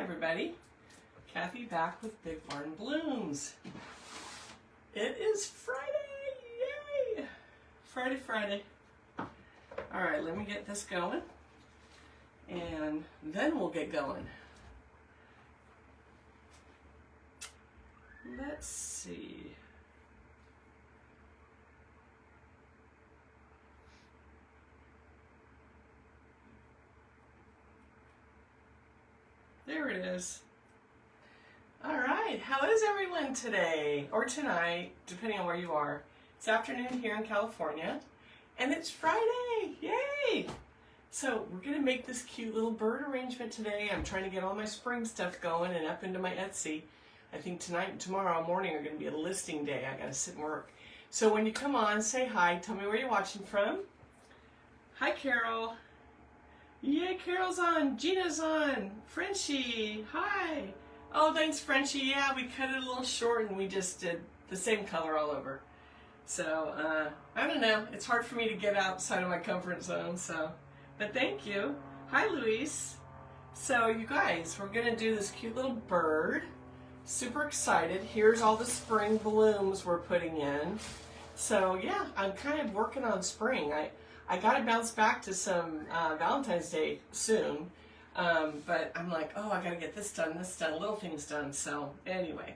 everybody, Kathy back with Big Barn Blooms. It is Friday, yay! Friday. All right, let me get this going and then we'll get going. Let's see. There it is. All right, how is everyone today or tonight, depending on where you are? It's afternoon here in California, and it's Friday, yay! So we're gonna make this cute little bird arrangement today. I'm trying to get all my spring stuff going and up into my Etsy. I think tonight and tomorrow morning are gonna be a listing day. I gotta sit and work. So when you come on, say hi, tell me where you're watching from. Hi, Carol. Yay, Carol's on, Gina's on, Frenchie, hi. Oh, thanks, Frenchie. Yeah, we cut it a little short and we just did the same color all over. So, I don't know. It's hard for me to get outside of my comfort zone, but thank you. Hi, Luis. So, you guys, we're going to do this cute little bird. Super excited. Here's all the spring blooms we're putting in. So, yeah, I'm kind of working on spring. I got to bounce back to some Valentine's Day soon. But I'm like, oh, I got to get this done, little things done. So anyway,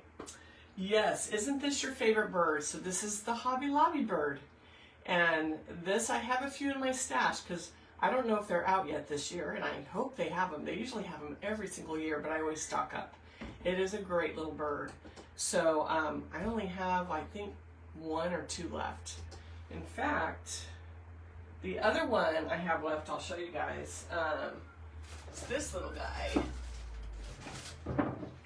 yes, isn't this your favorite bird? So this is the Hobby Lobby bird. And this, I have a few in my stash because I don't know if they're out yet this year, and I hope they have them. They usually have them every single year, but I always stock up. It is a great little bird. So I only have, I think, 1 or 2 left. In fact, the other one I have left, I'll show you guys. It's this little guy.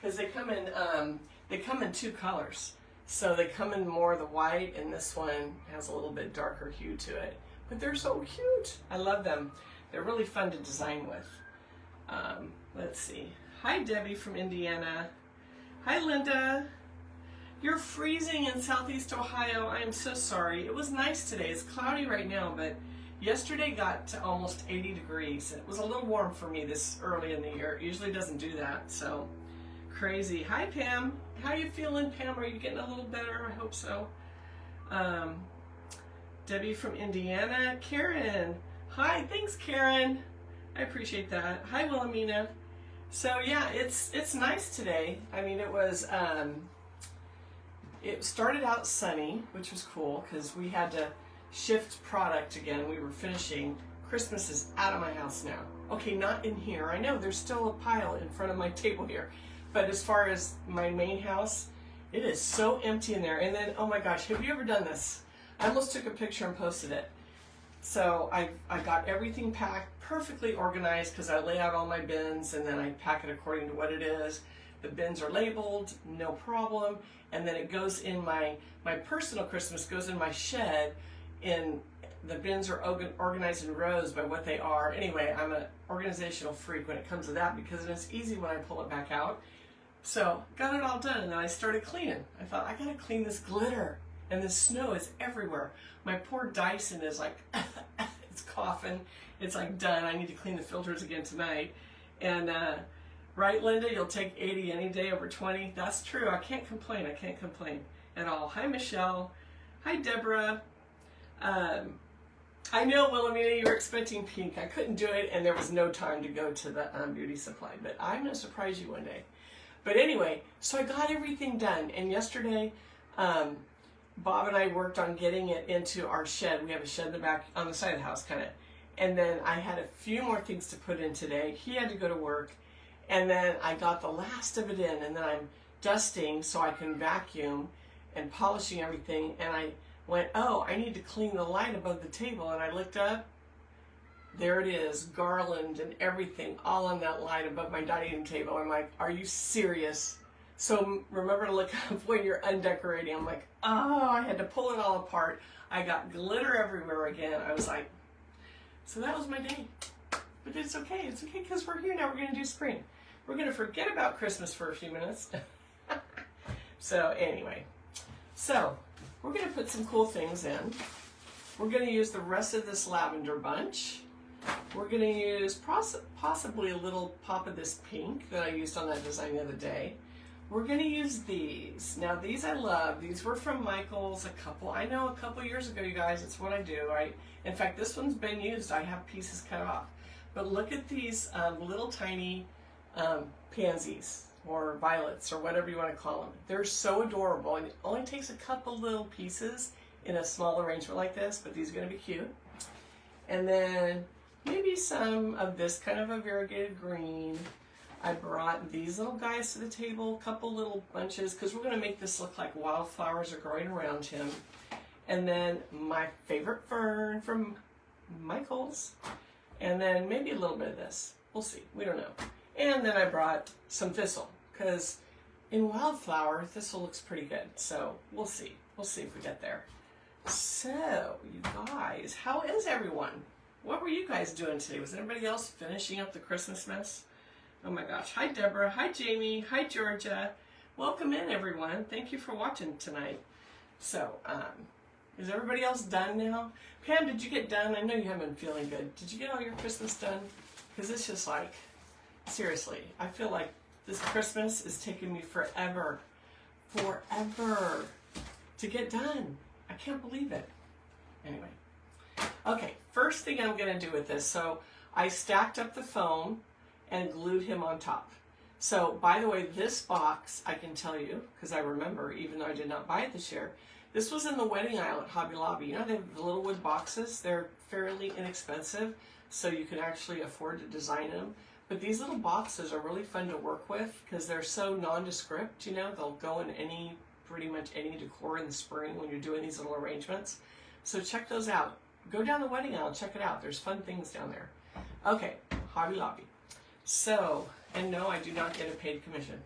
Because they come in 2 colors. So they come in more the white, and this one has a little bit darker hue to it. But they're so cute. I love them. They're really fun to design with. Let's see. Hi, Debbie from Indiana. Hi, Linda. You're freezing in Southeast Ohio. I am so sorry. It was nice today. It's cloudy right now, but yesterday got to almost 80 degrees. It was a little warm for me this early in the year. It usually doesn't do that, so crazy. Hi, Pam. How are you feeling, Pam? Are you getting a little better? I hope so. Debbie from Indiana. Karen. Hi, thanks, Karen. I appreciate that. Hi, Wilhelmina. So yeah, it's nice today. I mean, it started out sunny, which was cool because we had to shift product again. We were finishing. Christmas is out of my house now. Okay, not in here. I know there's still a pile in front of my table here. But as far as my main house, it is so empty in there. And then, oh my gosh, have you ever done this? I almost took a picture and posted it. So I got everything packed, perfectly organized because I lay out all my bins and then I pack it according to what it is. The bins are labeled, no problem. And then it goes in my personal Christmas goes in my shed. The bins are organized in rows by what they are. Anyway, I'm an organizational freak when it comes to that because it's easy when I pull it back out. So got it all done and then I started cleaning. I thought, I gotta clean this glitter and the snow is everywhere. My poor Dyson is like, it's coughing. It's like done. I need to clean the filters again tonight. And right, Linda, you'll take 80 any day over 20. That's true. I can't complain. I can't complain at all. Hi, Michelle. Hi, Deborah. I know, Wilhelmina, you were expecting pink. I couldn't do it, and there was no time to go to the beauty supply, but I'm going to surprise you one day. But anyway, so I got everything done, and yesterday, Bob and I worked on getting it into our shed. We have a shed in the back, on the side of the house, kind of. And then I had a few more things to put in today. He had to go to work, and then I got the last of it in, and then I'm dusting so I can vacuum and polishing everything, and I went, oh, I need to clean the light above the table, and I looked up, there it is, garland and everything, all on that light above my dining table. I'm like, are you serious? So remember to look up when you're undecorating. I'm like, oh, I had to pull it all apart. I got glitter everywhere again. I was like, so that was my day. But it's okay because we're here now. We're gonna do spring. We're gonna forget about Christmas for a few minutes. So anyway, we're going to put some cool things in. We're going to use the rest of this lavender bunch. We're going to use possibly a little pop of this pink that I used on that design the other day. We're going to use these. Now these I love. These were from Michael's a couple years ago, you guys. It's what I do. In fact, this one's been used. I have pieces cut off. But look at these little tiny pansies or violets or whatever you want to call them. They're so adorable, and it only takes a couple little pieces in a small arrangement like this, but these are going to be cute. And then maybe some of this kind of a variegated green. I brought these little guys to the table, a couple little bunches, because we're going to make this look like wildflowers are growing around him. And then my favorite fern from Michael's. And then maybe a little bit of this. We'll see. We don't know. And then I brought some thistle, because in Wildflower, thistle looks pretty good. So we'll see. We'll see if we get there. So, you guys, how is everyone? What were you guys doing today? Was anybody else finishing up the Christmas mess? Oh my gosh. Hi, Deborah. Hi, Jamie. Hi, Georgia. Welcome in, everyone. Thank you for watching tonight. So, is everybody else done now? Pam, did you get done? I know you haven't been feeling good. Did you get all your Christmas done? Because it's just like, seriously, I feel like this Christmas is taking me forever to get done. I can't believe it. Anyway. Okay, first thing I'm going to do with this. So, I stacked up the foam and glued him on top. So, by the way, this box, I can tell you, because I remember, even though I did not buy it this year, this was in the wedding aisle at Hobby Lobby. You know, they have the little wood boxes. They're fairly inexpensive, so you can actually afford to design them. But these little boxes are really fun to work with because they're so nondescript, you know. They'll go in pretty much any decor in the spring when you're doing these little arrangements. So check those out. Go down the wedding aisle, check it out. There's fun things down there. Okay, Hobby Lobby. So, and no, I do not get a paid commission.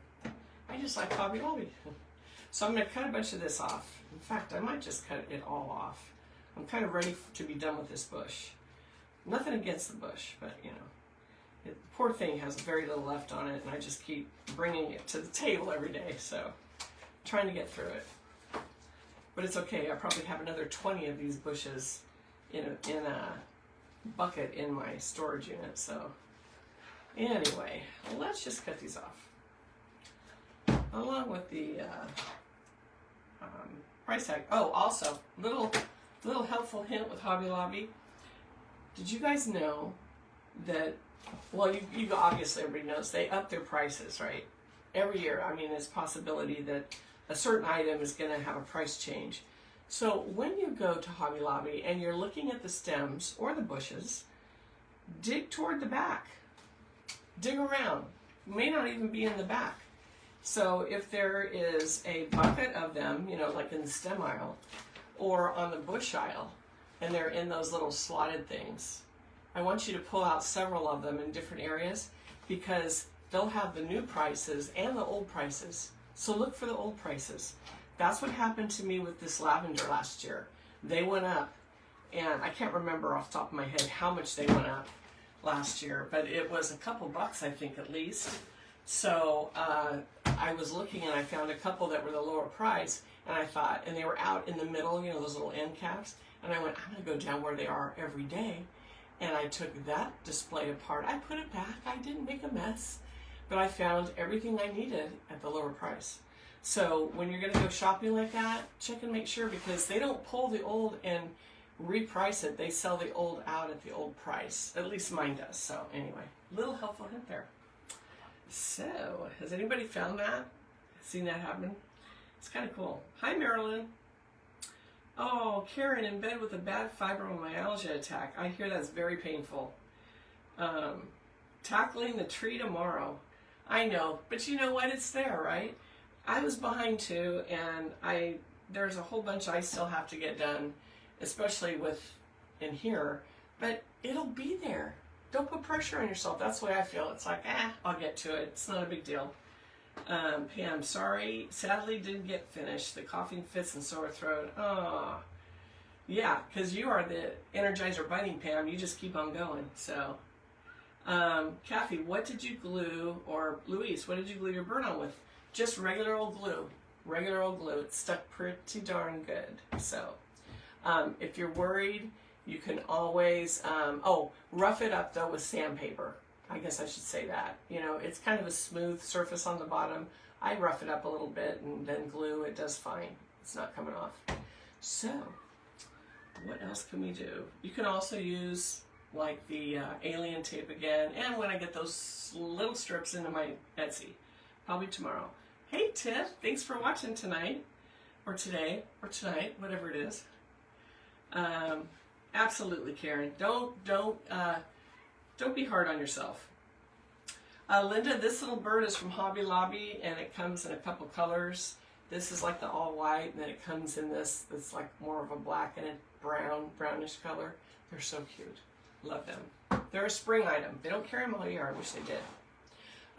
I just like Hobby Lobby. So I'm going to cut a bunch of this off. In fact, I might just cut it all off. I'm kind of ready to be done with this bush. Nothing against the bush, but you know, the poor thing has very little left on it, and I just keep bringing it to the table every day. So, trying to get through it. But it's okay. I probably have another 20 of these bushes in a bucket in my storage unit. So, anyway, let's just cut these off. Along with the price tag. Oh, also, little helpful hint with Hobby Lobby. Did you guys know that, well, you obviously, everybody knows, they up their prices, right? Every year. I mean, there's a possibility that a certain item is going to have a price change. So when you go to Hobby Lobby and you're looking at the stems or the bushes, dig toward the back. Dig around. It may not even be in the back. So if there is a bucket of them, you know, like in the stem aisle or on the bush aisle, and they're in those little slotted things, I want you to pull out several of them in different areas because they'll have the new prices and the old prices. So look for the old prices. That's what happened to me with this lavender last year. They went up, and I can't remember off the top of my head how much they went up last year, but it was a couple bucks, I think, at least. So I was looking and I found a couple that were the lower price, and I thought, and they were out in the middle, you know, those little end caps, and I went, I'm going to go down where they are every day. And I took that display apart. I put it back. I didn't make a mess, but I found everything I needed at the lower price. So when you're going to go shopping like that, check and make sure, because they don't pull the old and reprice it. They sell the old out at the old price. At least mine does. So anyway, little helpful hint there. So, has anybody found that? Seen that happen? It's kind of cool. Hi, Marilyn. Oh, Karen, in bed with a bad fibromyalgia attack. I hear that's very painful. Tackling the tree tomorrow. I know, but you know what? It's there, right? I was behind too, and there's a whole bunch I still have to get done, especially with in here, but it'll be there. Don't put pressure on yourself. That's the way I feel. It's like, I'll get to it. It's not a big deal. Pam, sorry, sadly didn't get finished. The coughing fits and sore throat. Oh, yeah, because you are the Energizer Bunny, Pam. You just keep on going. So, Kathy, what did you glue, or Louise, what did you glue your burn on with? Just regular old glue. Regular old glue. It stuck pretty darn good. So, if you're worried, You can always, rough it up though with sandpaper. I guess I should say that. You know, it's kind of a smooth surface on the bottom. I rough it up a little bit and then glue. It does fine. It's not coming off. So, what else can we do? You can also use like the alien tape again, and when I get those little strips into my Etsy, probably tomorrow. Hey Tiff, thanks for watching tonight, or today, or tonight, whatever it is. Absolutely, Karen. Don't be hard on yourself. Linda, this little bird is from Hobby Lobby, and it comes in a couple colors. This is like the all white, and then it comes in this that's like more of a black and a brownish color. They're so cute. Love them. They're a spring item. They don't carry them all year. I wish they did.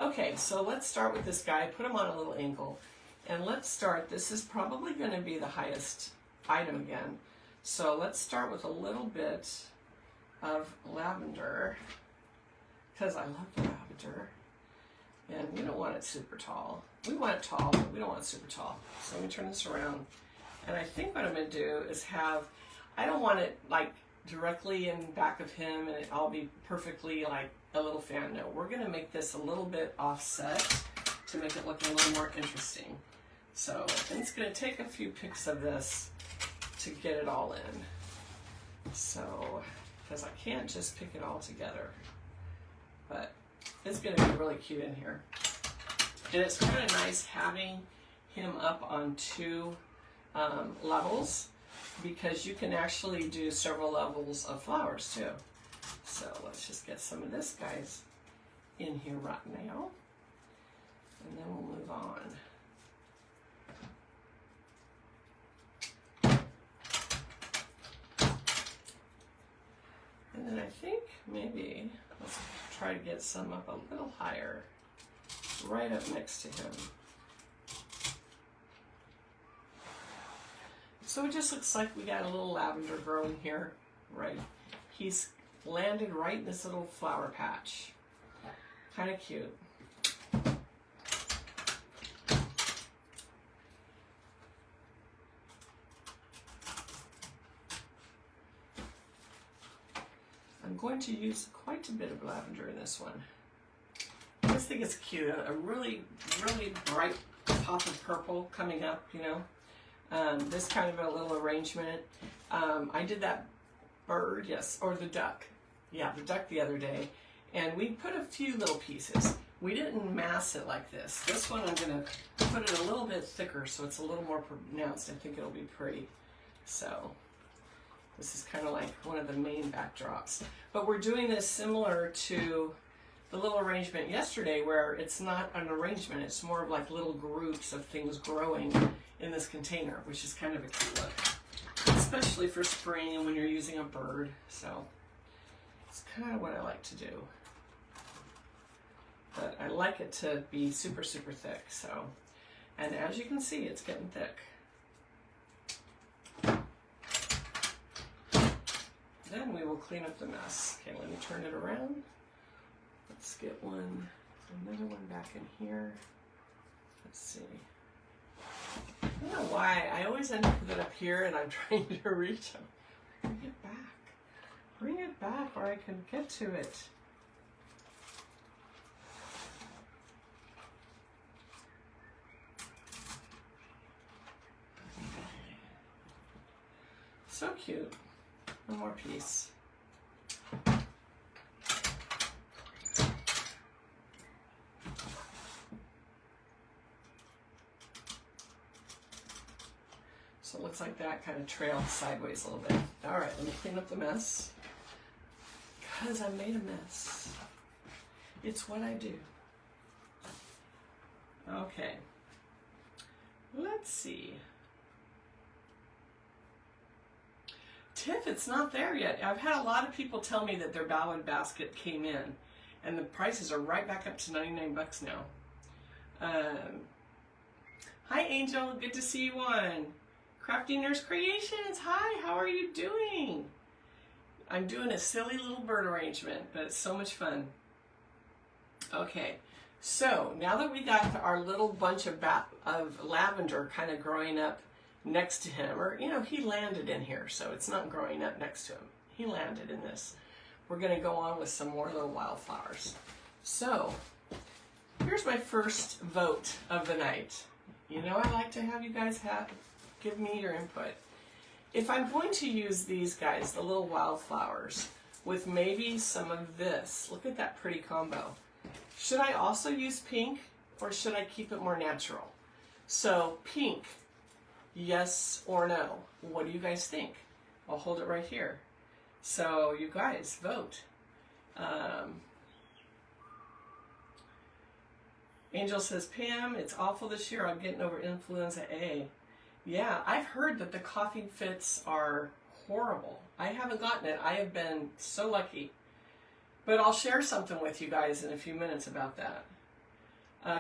Okay, so let's start with this guy. Put him on a little angle. And let's start. This is probably going to be the highest item again. So let's start with a little bit of lavender, because I love the lavender. And we don't want it super tall. We want it tall, but we don't want it super tall. So let me turn this around. And I think what I'm going to do is have, I don't want it like directly in back of him and it all be perfectly like a little fan. No, we're going to make this a little bit offset to make it look a little more interesting. So I'm just going to take a few pics of this to get it all in. So, because I can't just pick it all together. But it's going to be really cute in here. And it's kind of nice having him up on two levels, because you can actually do several levels of flowers too. So let's just get some of this guys in here right now, and then we'll move on. And then I think maybe let's try to get some up a little higher, right up next to him. So it just looks like we got a little lavender growing here, right? He's landed right in this little flower patch. Kind of cute. I'm going to use quite a bit of lavender in this one. I just think it's cute. A really, really bright pop of purple coming up, you know. This kind of a little arrangement. I did that bird, yes, or the duck. Yeah, the duck the other day. And we put a few little pieces. We didn't mass it like this. This one I'm going to put it a little bit thicker so it's a little more pronounced. I think it'll be pretty. So this is kind of like one of the main backdrops. But we're doing this similar to the little arrangement yesterday, where it's not an arrangement. It's more of like little groups of things growing in this container, which is kind of a cute look, especially for spring and when you're using a bird. So it's kind of what I like to do. But I like it to be super, super thick. So, and as you can see, it's getting thick. Then we will clean up the mess. Okay, let me turn it around. Let's get another one back in here. Let's see. I don't know why. I always end up with it up here and I'm trying to reach them. Bring it back. Bring it back where I can get to it. So cute. One more piece. So it looks like that kind of trailed sideways a little bit. All right, let me clean up the mess, because I made a mess. It's what I do. Okay. Let's see. Tiff, it's not there yet. I've had a lot of people tell me that their ballad basket came in, and the prices are right back up to 99 bucks now. Hi, Angel. Good to see you on Crafty Nurse Creations. Hi, how are you doing? I'm doing a silly little bird arrangement, but it's so much fun. Okay, so now that we got our little bunch of lavender kind of growing up next to him, or, you know, he landed in here, so it's not growing up next to him. He landed in this. We're going to go on with some more little wildflowers. So, here's my first vote of the night. You know I like to have you guys give me your input. If I'm going to use these guys, the little wildflowers, with maybe some of this, look at that pretty combo. Should I also use pink, or should I keep it more natural? So, pink, yes or no? What do you guys think? I'll hold it right here. So, you guys, vote. Angel says, Pam, it's awful this year. I'm getting over influenza A. Yeah, I've heard that the coughing fits are horrible. I haven't gotten it. I have been so lucky. But I'll share something with you guys in a few minutes about that.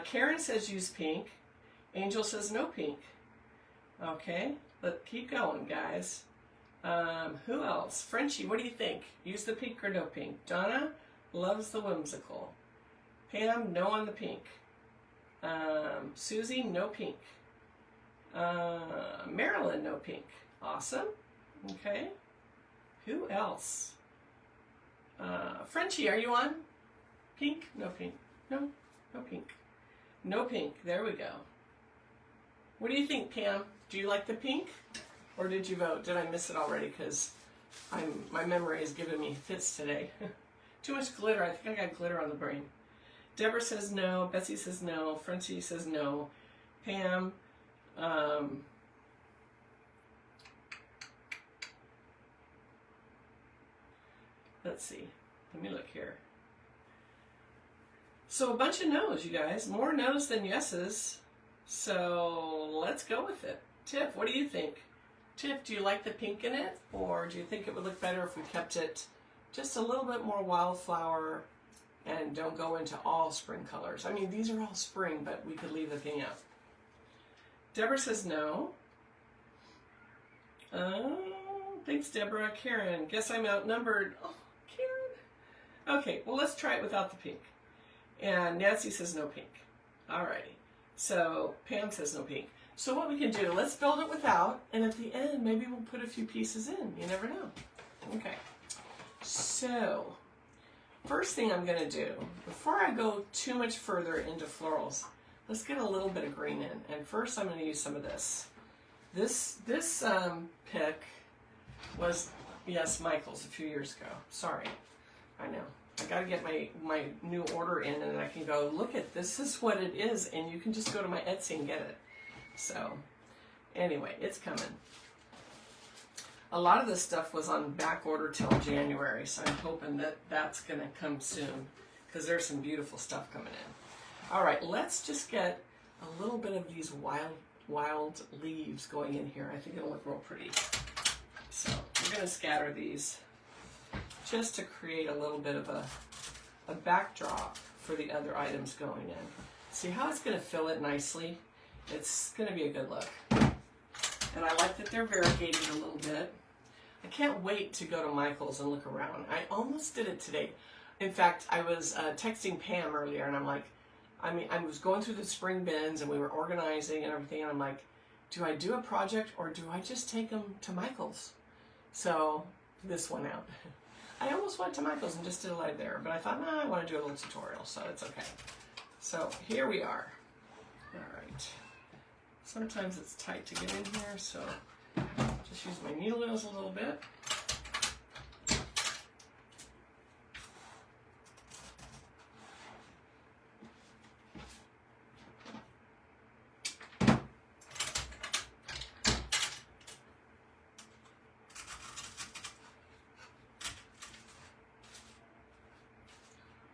Karen says use pink. Angel says no pink. Okay, let's keep going, guys. Who else? Frenchie, what do you think? Use the pink or no pink? Donna loves the whimsical. Pam, no on the pink. Susie, no pink. Marilyn, no pink. Awesome. Okay. Who else? Frenchie, are you on? Pink? No pink. No? No pink. No pink. There we go. What do you think, Pam? Do you like the pink? Or did you vote? Did I miss it already? Because my memory is giving me fits today. Too much glitter. I think I got glitter on the brain. Deborah says no. Betsy says no. Frenchie says no. Pam. Let's see. Let me look here. So a bunch of no's, you guys. More no's than yeses. So let's go with it. Tiff, what do you think? Tiff, do you like the pink in it? Or do you think it would look better if we kept it just a little bit more wildflower and don't go into all spring colors? I mean, these are all spring, but we could leave the thing out. Deborah says no. Thanks, Deborah. Karen, guess I'm outnumbered. Oh, Karen. Okay, well, let's try it without the pink. And Nancy says no pink. Alrighty. So Pam says no pink. So what we can do, let's build it without, and at the end, maybe we'll put a few pieces in. You never know. Okay. So, first thing I'm going to do, before I go too much further into florals, let's get a little bit of green in. And first I'm going to use some of this. This pick was, yes, Michael's a few years ago. Sorry. I know. I got to get my new order in, and I can go, look at this is what it is, and you can just go to my Etsy and get it. So, anyway, it's coming. A lot of this stuff was on back order till January, so I'm hoping that that's going to come soon, because there's some beautiful stuff coming in. All right, let's just get a little bit of these wild leaves going in here. I think it'll look real pretty. So, we're going to scatter these just to create a little bit of a backdrop for the other items going in. See how it's going to fill it nicely? It's going to be a good look. And I like that they're variegated a little bit. I can't wait to go to Michael's and look around. I almost did it today. In fact, I was texting Pam earlier, and I'm like, I was going through the spring bins, and we were organizing and everything, and I'm like, do I do a project, or do I just take them to Michael's? So, this went out. I almost went to Michael's and just did a live there, but I thought, no, I want to do a little tutorial, so it's okay. So, here we are. All right. Sometimes it's tight to get in here, so just use my needle nose a little bit.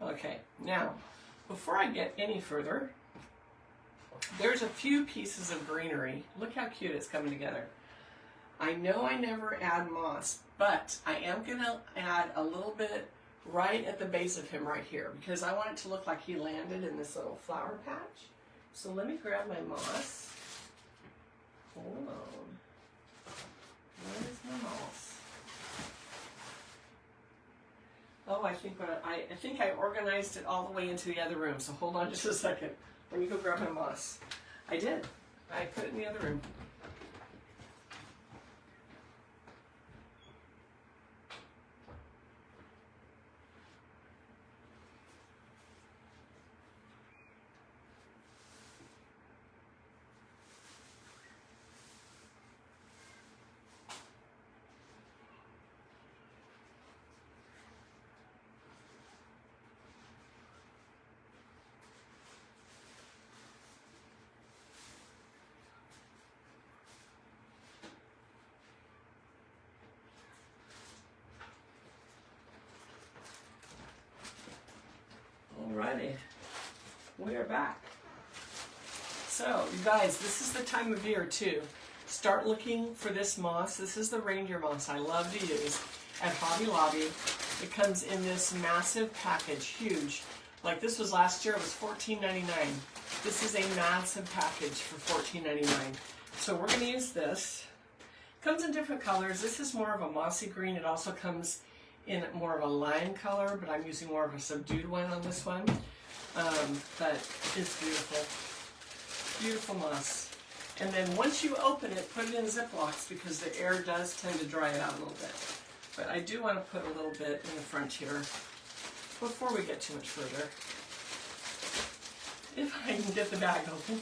Okay, now, before I get any further, there's a few pieces of greenery. Look how cute it's coming together. I know I never add moss, but I am going to add a little bit right at the base of him right here, because I want it to look like he landed in this little flower patch. So let me grab my moss. Hold on. Where is my moss? Oh, I think I organized it all the way into the other room, so hold on just a second. Let me go grab my moss. I did. I put it in the other room. Alrighty, we are back. So, you guys, this is the time of year too. Start looking for this moss. This is the reindeer moss I love to use at Hobby Lobby. It comes in this massive package, huge. Like this was last year, it was $14.99. This is a massive package for $14.99. So we're going to use this. It comes in different colors. This is more of a mossy green. It also comes in more of a lime color, but I'm using more of a subdued one on this one. But it's beautiful. Beautiful moss. And then once you open it, put it in Ziplocs because the air does tend to dry it out a little bit. But I do want to put a little bit in the front here before we get too much further. If I can get the bag open.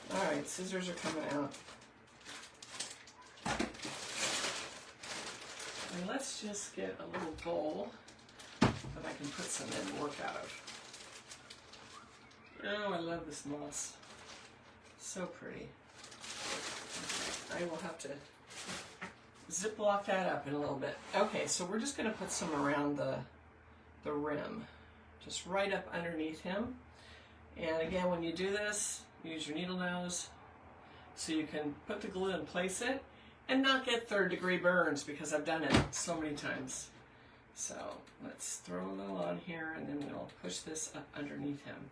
Alright, scissors are coming out. And let's just get a little bowl that I can put some in and work out of. Oh, I love this moss. So pretty. I will have to Ziploc that up in a little bit. Okay, so we're just going to put some around the rim. Just right up underneath him. And again, when you do this, use your needle nose so you can put the glue and place it and not get third-degree burns because I've done it so many times. So let's throw a little on here and then we'll push this up underneath him.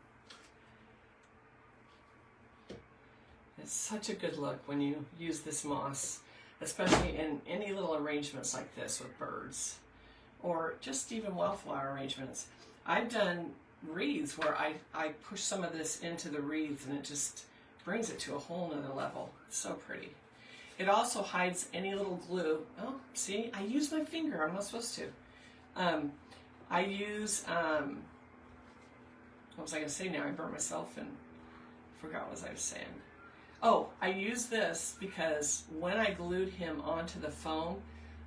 It's such a good look when you use this moss, especially in any little arrangements like this with birds or just even wildflower arrangements. I've done wreaths where I push some of this into the wreaths and it just brings it to a whole nother level. It's so pretty. It also hides any little glue. Oh, see, I use my finger. I'm not supposed to. I use, what was I going to say now? I burnt myself and forgot what I was saying. Oh, I use this because when I glued him onto the foam,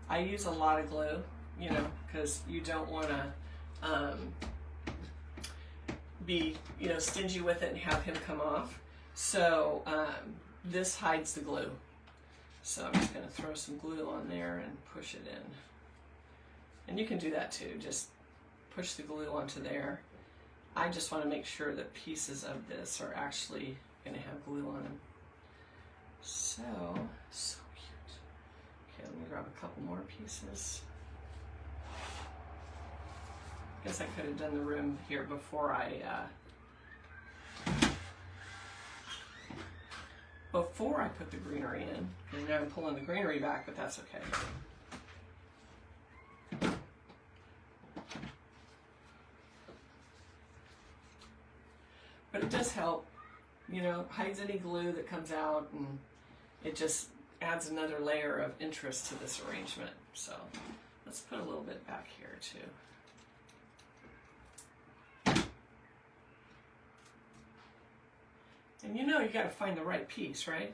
I use a lot of glue, you know, because you don't want to be, you know, stingy with it and have him come off. So this hides the glue. So I'm just going to throw some glue on there and push it in. And you can do that too, just push the glue onto there. I just want to make sure that pieces of this are actually going to have glue on them. So cute. Okay, let me grab a couple more pieces. Guess I could have done the rim here before I put the greenery in. And now I'm pulling the greenery back, but that's okay. But it does help, you know, hides any glue that comes out, and it just adds another layer of interest to this arrangement. So let's put a little bit back here too. And you know you got to find the right piece, right?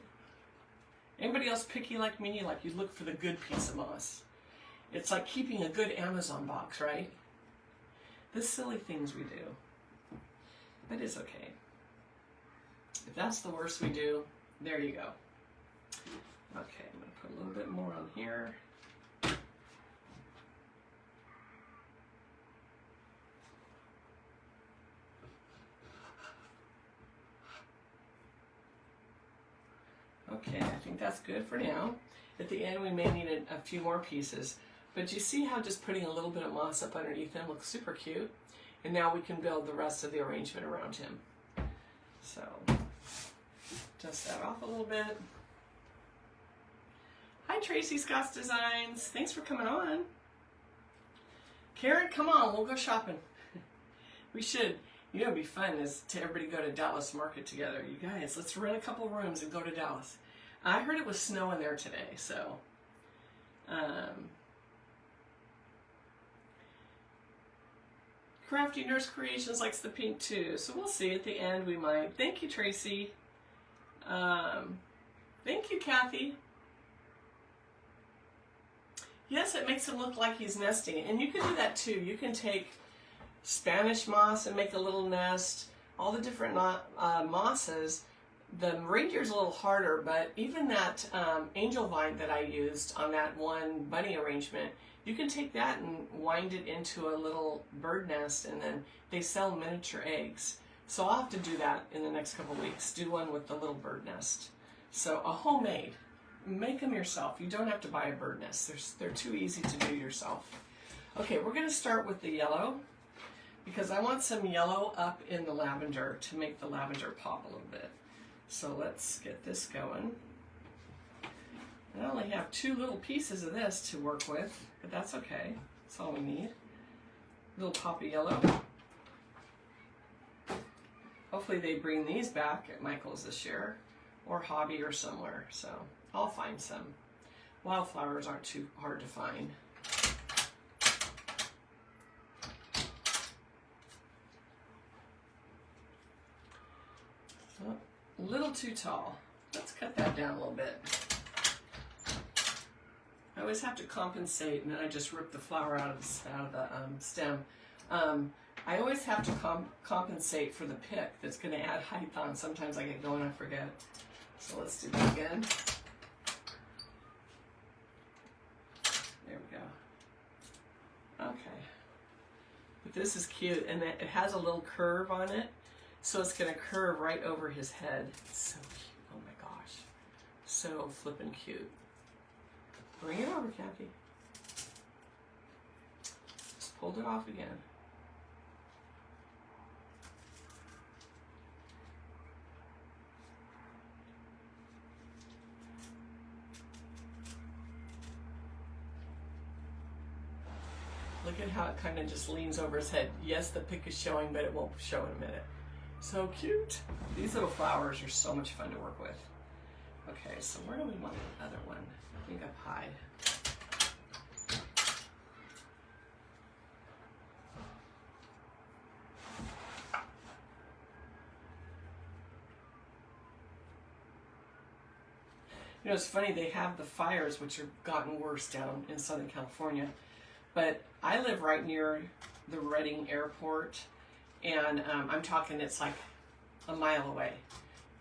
Anybody else picky like me? Like you look for the good piece of moss. It's like keeping a good Amazon box, right? The silly things we do. But it's okay. If that's the worst we do, there you go. Okay, I'm going to put a little bit more on here. Okay, I think that's good for now. At the end we may need a few more pieces. But you see how just putting a little bit of moss up underneath him looks super cute? And now we can build the rest of the arrangement around him. So, dust that off a little bit. Hi Tracy, Scott's Designs. Thanks for coming on. Karen, come on, we'll go shopping. We should. You know, it'd be fun is to everybody go to Dallas Market together. You guys, let's rent a couple rooms and go to Dallas. I heard it was snowing there today, so. Crafty Nurse Creations likes the pink too, so we'll see. At the end we might. Thank you, Tracy. Thank you, Kathy. Yes, it makes it look like he's nesting, and you can do that too. You can take Spanish moss and make a little nest. All the different mosses The reindeer's a little harder, but even that angel vine that I used on that one bunny arrangement, you can take that and wind it into a little bird nest, and then they sell miniature eggs. So I'll have to do that in the next couple weeks, do one with the little bird nest. So a homemade, make them yourself. You don't have to buy a bird nest. They're too easy to do yourself. Okay, we're gonna start with the yellow because I want some yellow up in the lavender to make the lavender pop a little bit. So let's get this going. I only have 2 little pieces of this to work with, but that's okay. That's all we need. A little pop of yellow. Hopefully they bring these back at Michael's this year, or Hobby or somewhere, so I'll find some. Wildflowers aren't too hard to find. Oh, a little too tall. Let's cut that down a little bit. I always have to compensate, and then I just rip the flower out of the stem. I always have to compensate for the pick that's going to add height on. Sometimes I get going, I forget. So let's do that again. There we go. Okay. But this is cute, and it has a little curve on it, so it's going to curve right over his head. It's so cute. Oh my gosh. So flippin' cute. Bring it over, Kathy. Just pulled it off again. Look at how it kind of just leans over his head. Yes, the pick is showing, but it won't show in a minute. So cute. These little flowers are so much fun to work with. Okay, so where do we want the other one? I think up high. You know, it's funny, they have the fires, which have gotten worse down in Southern California. But I live right near the Redding airport, and I'm talking it's like a mile away.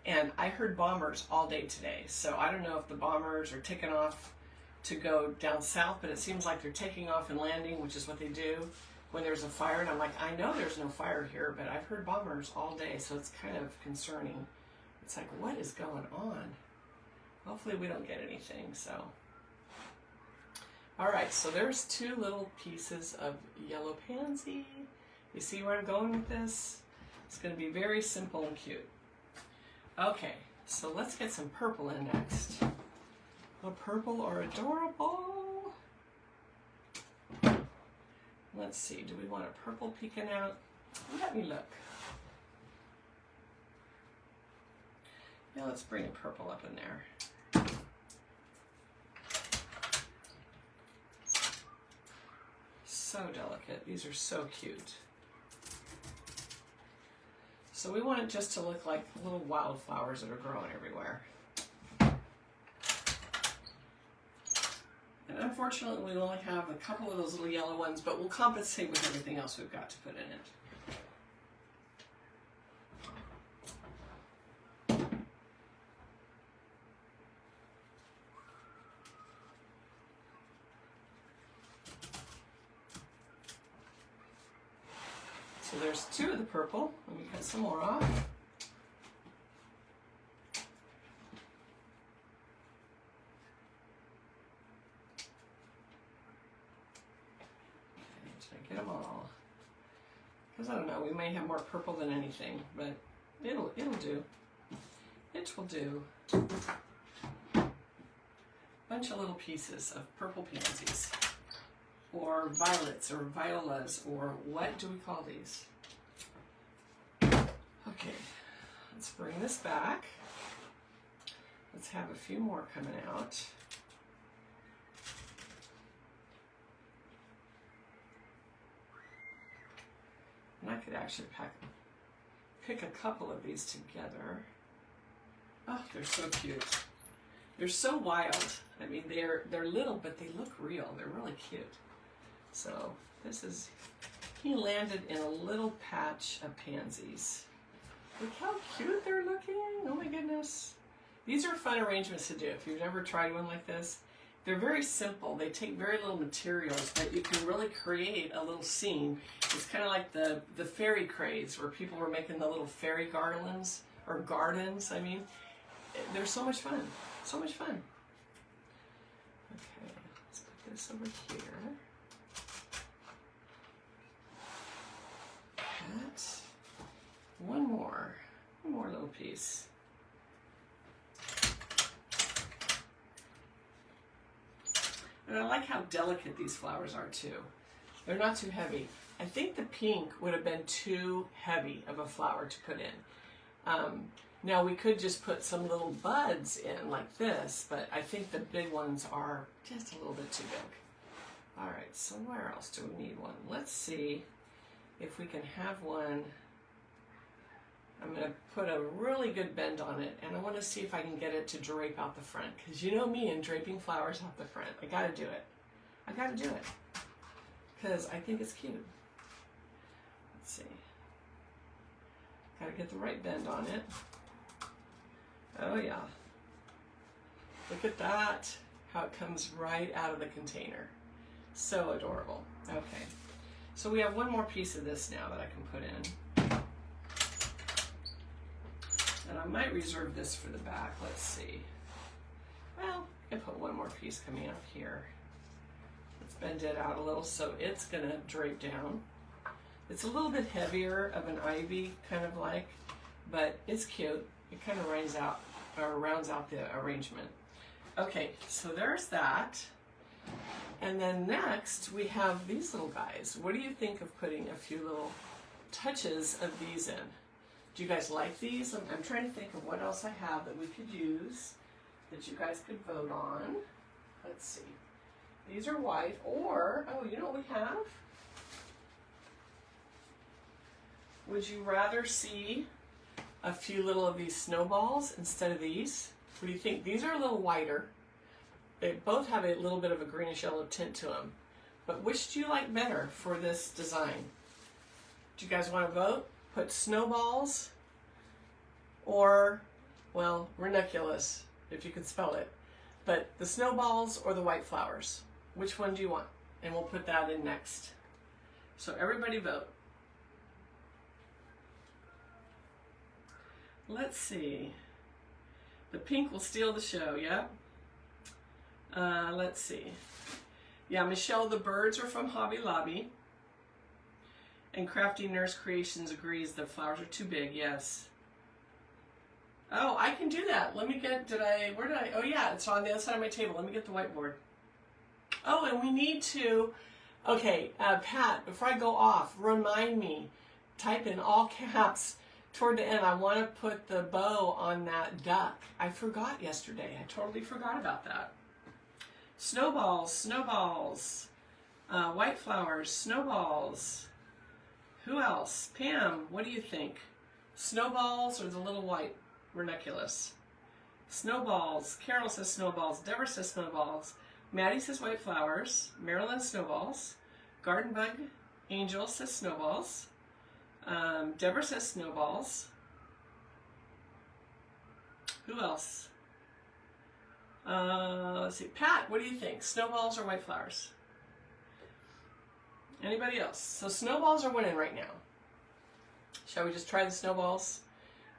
And I heard bombers all day today. So I don't know if the bombers are taking off to go down south, but it seems like they're taking off and landing, which is what they do when there's a fire. And I'm like, I know there's no fire here, but I've heard bombers all day, so it's kind of concerning. It's like, what is going on? Hopefully we don't get anything, so. All right, so there's 2 little pieces of yellow pansy. You see where I'm going with this? It's going to be very simple and cute. Okay, so let's get some purple in next. The purple are adorable. Let's see, do we want a purple peeking out? Let me look. Yeah, let's bring a purple up in there. So delicate. These are so cute. So we want it just to look like little wildflowers that are growing everywhere. And unfortunately, we only have a couple of those little yellow ones, but we'll compensate with everything else we've got to put in it. So there's 2 of the purple. Let me cut some more off. Okay, should I get them all? Because I don't know, we may have more purple than anything, but it'll do. It will do. Bunch of little pieces of purple pansies. Or violets, or violas, or what do we call these? Okay, let's bring this back. Let's have a few more coming out. And I could actually pick a couple of these together. Oh, they're so cute. They're so wild. I mean, they're little, but they look real. They're really cute. So this is, he landed in a little patch of pansies. Look how cute they're looking. Oh my goodness. These are fun arrangements to do if you've never tried one like this. They're very simple. They take very little materials, but you can really create a little scene. It's kind of like the fairy craze where people were making the little fairy garlands, or gardens, I mean. They're so much fun. So much fun. Okay, let's put this over here. That. One more little piece. And I like how delicate these flowers are too. They're not too heavy. I think the pink would have been too heavy of a flower to put in. Now we could just put some little buds in like this, but I think the big ones are just a little bit too big. All right, so where else do we need one? Let's see if we can have one. I'm going to put a really good bend on it, and I want to see if I can get it to drape out the front, because you know me and draping flowers out the front. I got to do it. I got to do it, because I think it's cute. Let's see. Got to get the right bend on it. Oh yeah. Look at that, how it comes right out of the container. So adorable. Okay, so we have one more piece of this now that I can put in. And I might reserve this for the back. Let's see. Well, I can put one more piece coming out here. Let's bend it out a little so it's going to drape down. It's a little bit heavier of an ivy, kind of like, but it's cute. It kind of rounds out the arrangement. Okay, so there's that. And then next we have these little guys. What do you think of putting a few little touches of these in? Do you guys like these? I'm trying to think of what else I have that we could use, that you guys could vote on. Let's see. These are white, or, oh, you know what we have? Would you rather see a few little of these snowballs instead of these? What do you think? These are a little whiter. They both have a little bit of a greenish yellow tint to them. But which do you like better for this design? Do you guys want to vote? Put snowballs or, well, ranunculus, if you can spell it. But the snowballs or the white flowers. Which one do you want? And we'll put that in next. So everybody vote. Let's see. The pink will steal the show, yeah? Let's see. Yeah, Michelle, the birds are from Hobby Lobby. And Crafty Nurse Creations agrees the flowers are too big, yes. Oh, I can do that. Let me get, where did I, oh yeah, it's on the other side of my table. Let me get the whiteboard. Oh, and we need to, okay, Pat, before I go off, remind me, type in all caps toward the end. I want to put the bow on that duck. I forgot yesterday. I totally forgot about that. Snowballs, snowballs. White flowers, snowballs. Who else? Pam, what do you think? Snowballs or the little white ranunculus? Snowballs. Carol says snowballs. Deborah says snowballs. Maddie says white flowers. Marilyn, snowballs. Garden Bug Angel says snowballs. Deborah says snowballs. Who else? Let's see. Pat, what do you think? Snowballs or white flowers? Anybody else? So snowballs are winning right now. Shall we just try the snowballs?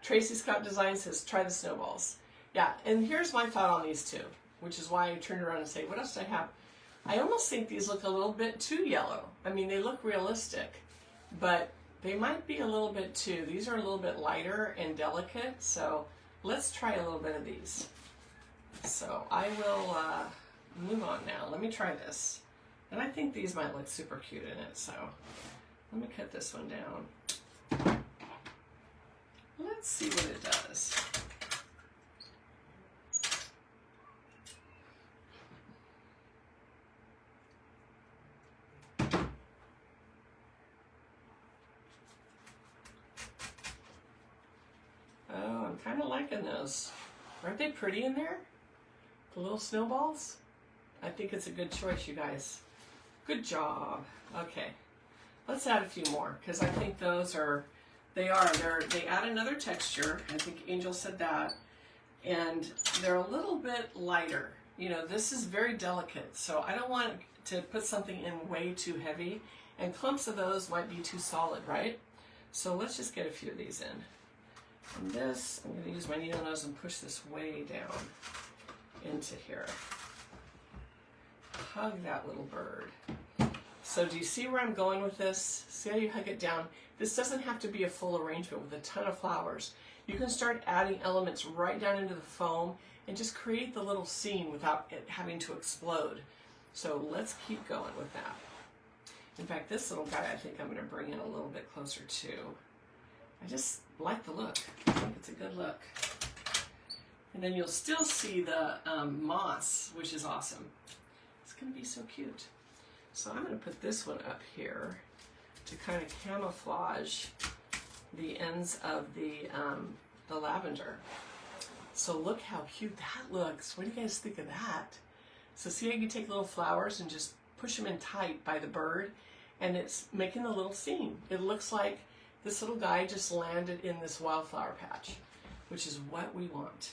Tracy Scott Design says try the snowballs. Yeah, and here's my thought on these two, which is why I turned around and say, what else do I have? I almost think these look a little bit too yellow. I mean, they look realistic, but they might be a little bit too. These are a little bit lighter and delicate, so let's try a little bit of these. So I will move on now. Let me try this. And I think these might look super cute in it, so let me cut this one down. Let's see what it does. Oh, I'm kind of liking those. Aren't they pretty in there? The little snowballs? I think it's a good choice, you guys. Good job. Okay, let's add a few more because I think those are They are. They add another texture. I think Angel said that. And they're a little bit lighter. You know, this is very delicate, so I don't want to put something in way too heavy, and clumps of those might be too solid, right? So let's just get a few of these in. And this, I'm going to use my needle nose and push this way down into here. Hug that little bird. So do you see where I'm going with this? See how you hug it down? This doesn't have to be a full arrangement with a ton of flowers. You can start adding elements right down into the foam and just create the little scene without it having to explode. So let's keep going with that. In fact, this little guy I think I'm going to bring in a little bit closer too. I just like the look. I think it's a good look. And then you'll still see the moss, which is awesome. It's going to be so cute. So I'm going to put this one up here to kind of camouflage the ends of the lavender. So look how cute that looks. What do you guys think of that? So see how you take little flowers and just push them in tight by the bird, and it's making a little scene. It looks like this little guy just landed in this wildflower patch, which is what we want.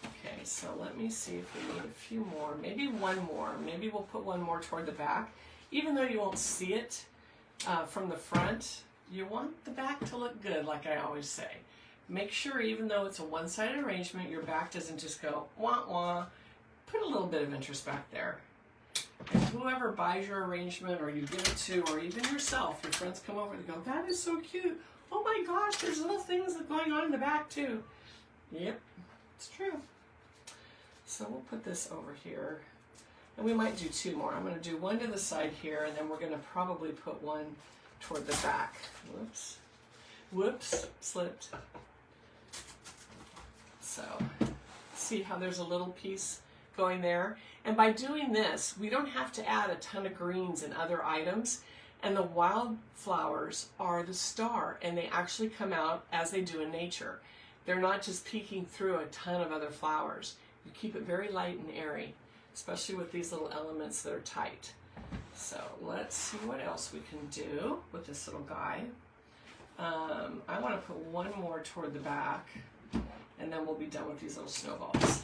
Okay, so let me see if we need a few more, maybe one more. Maybe we'll put one more toward the back. Even though you won't see it from the front, you want the back to look good, like I always say. Make sure, even though it's a one-sided arrangement, your back doesn't just go wah-wah. Put a little bit of interest back there. And whoever buys your arrangement, or you give it to, or even yourself, your friends come over and go, that is so cute. Oh my gosh, there's little things going on in the back too. Yep, it's true. So we'll put this over here. And we might do two more. I'm going to do one to the side here, and then we're going to probably put one toward the back. Whoops. Whoops, slipped. So, see how there's a little piece going there? And by doing this, we don't have to add a ton of greens and other items. And the wildflowers are the star, and they actually come out as they do in nature. They're not just peeking through a ton of other flowers. You keep it very light and airy, especially with these little elements that are tight. So let's see what else we can do with this little guy. I want to put one more toward the back, and then we'll be done with these little snowballs,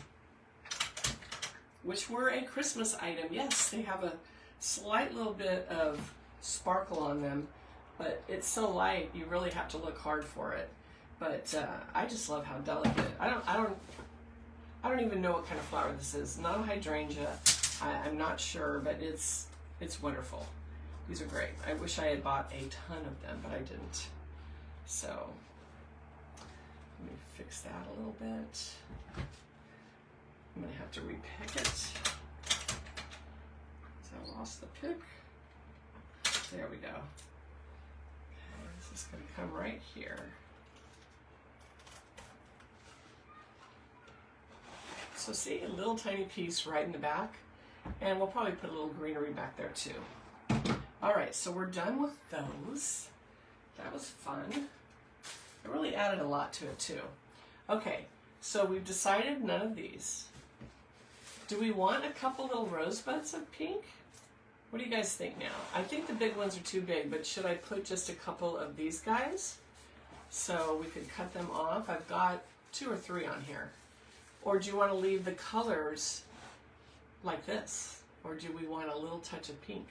which were a Christmas item. Yes, they have a slight little bit of sparkle on them, but it's so light you really have to look hard for it. But I just love how delicate. I don't even know what kind of flower this is. Not a hydrangea. I'm not sure, but it's wonderful. These are great. I wish I had bought a ton of them, but I didn't. So let me fix that a little bit. I'm gonna have to repick it. So I lost the pick. There we go. Okay, this is gonna come right here. So see, a little tiny piece right in the back, and we'll probably put a little greenery back there too. All right, so we're done with those. That was fun. I really added a lot to it too. Okay, so we've decided none of these. Do we want a couple little rosebuds of pink? What do you guys think now? I think the big ones are too big, but should I put just a couple of these guys? So we could cut them off. I've got 2 or 3 on here. Or do you want to leave the colors like this? Or do we want a little touch of pink?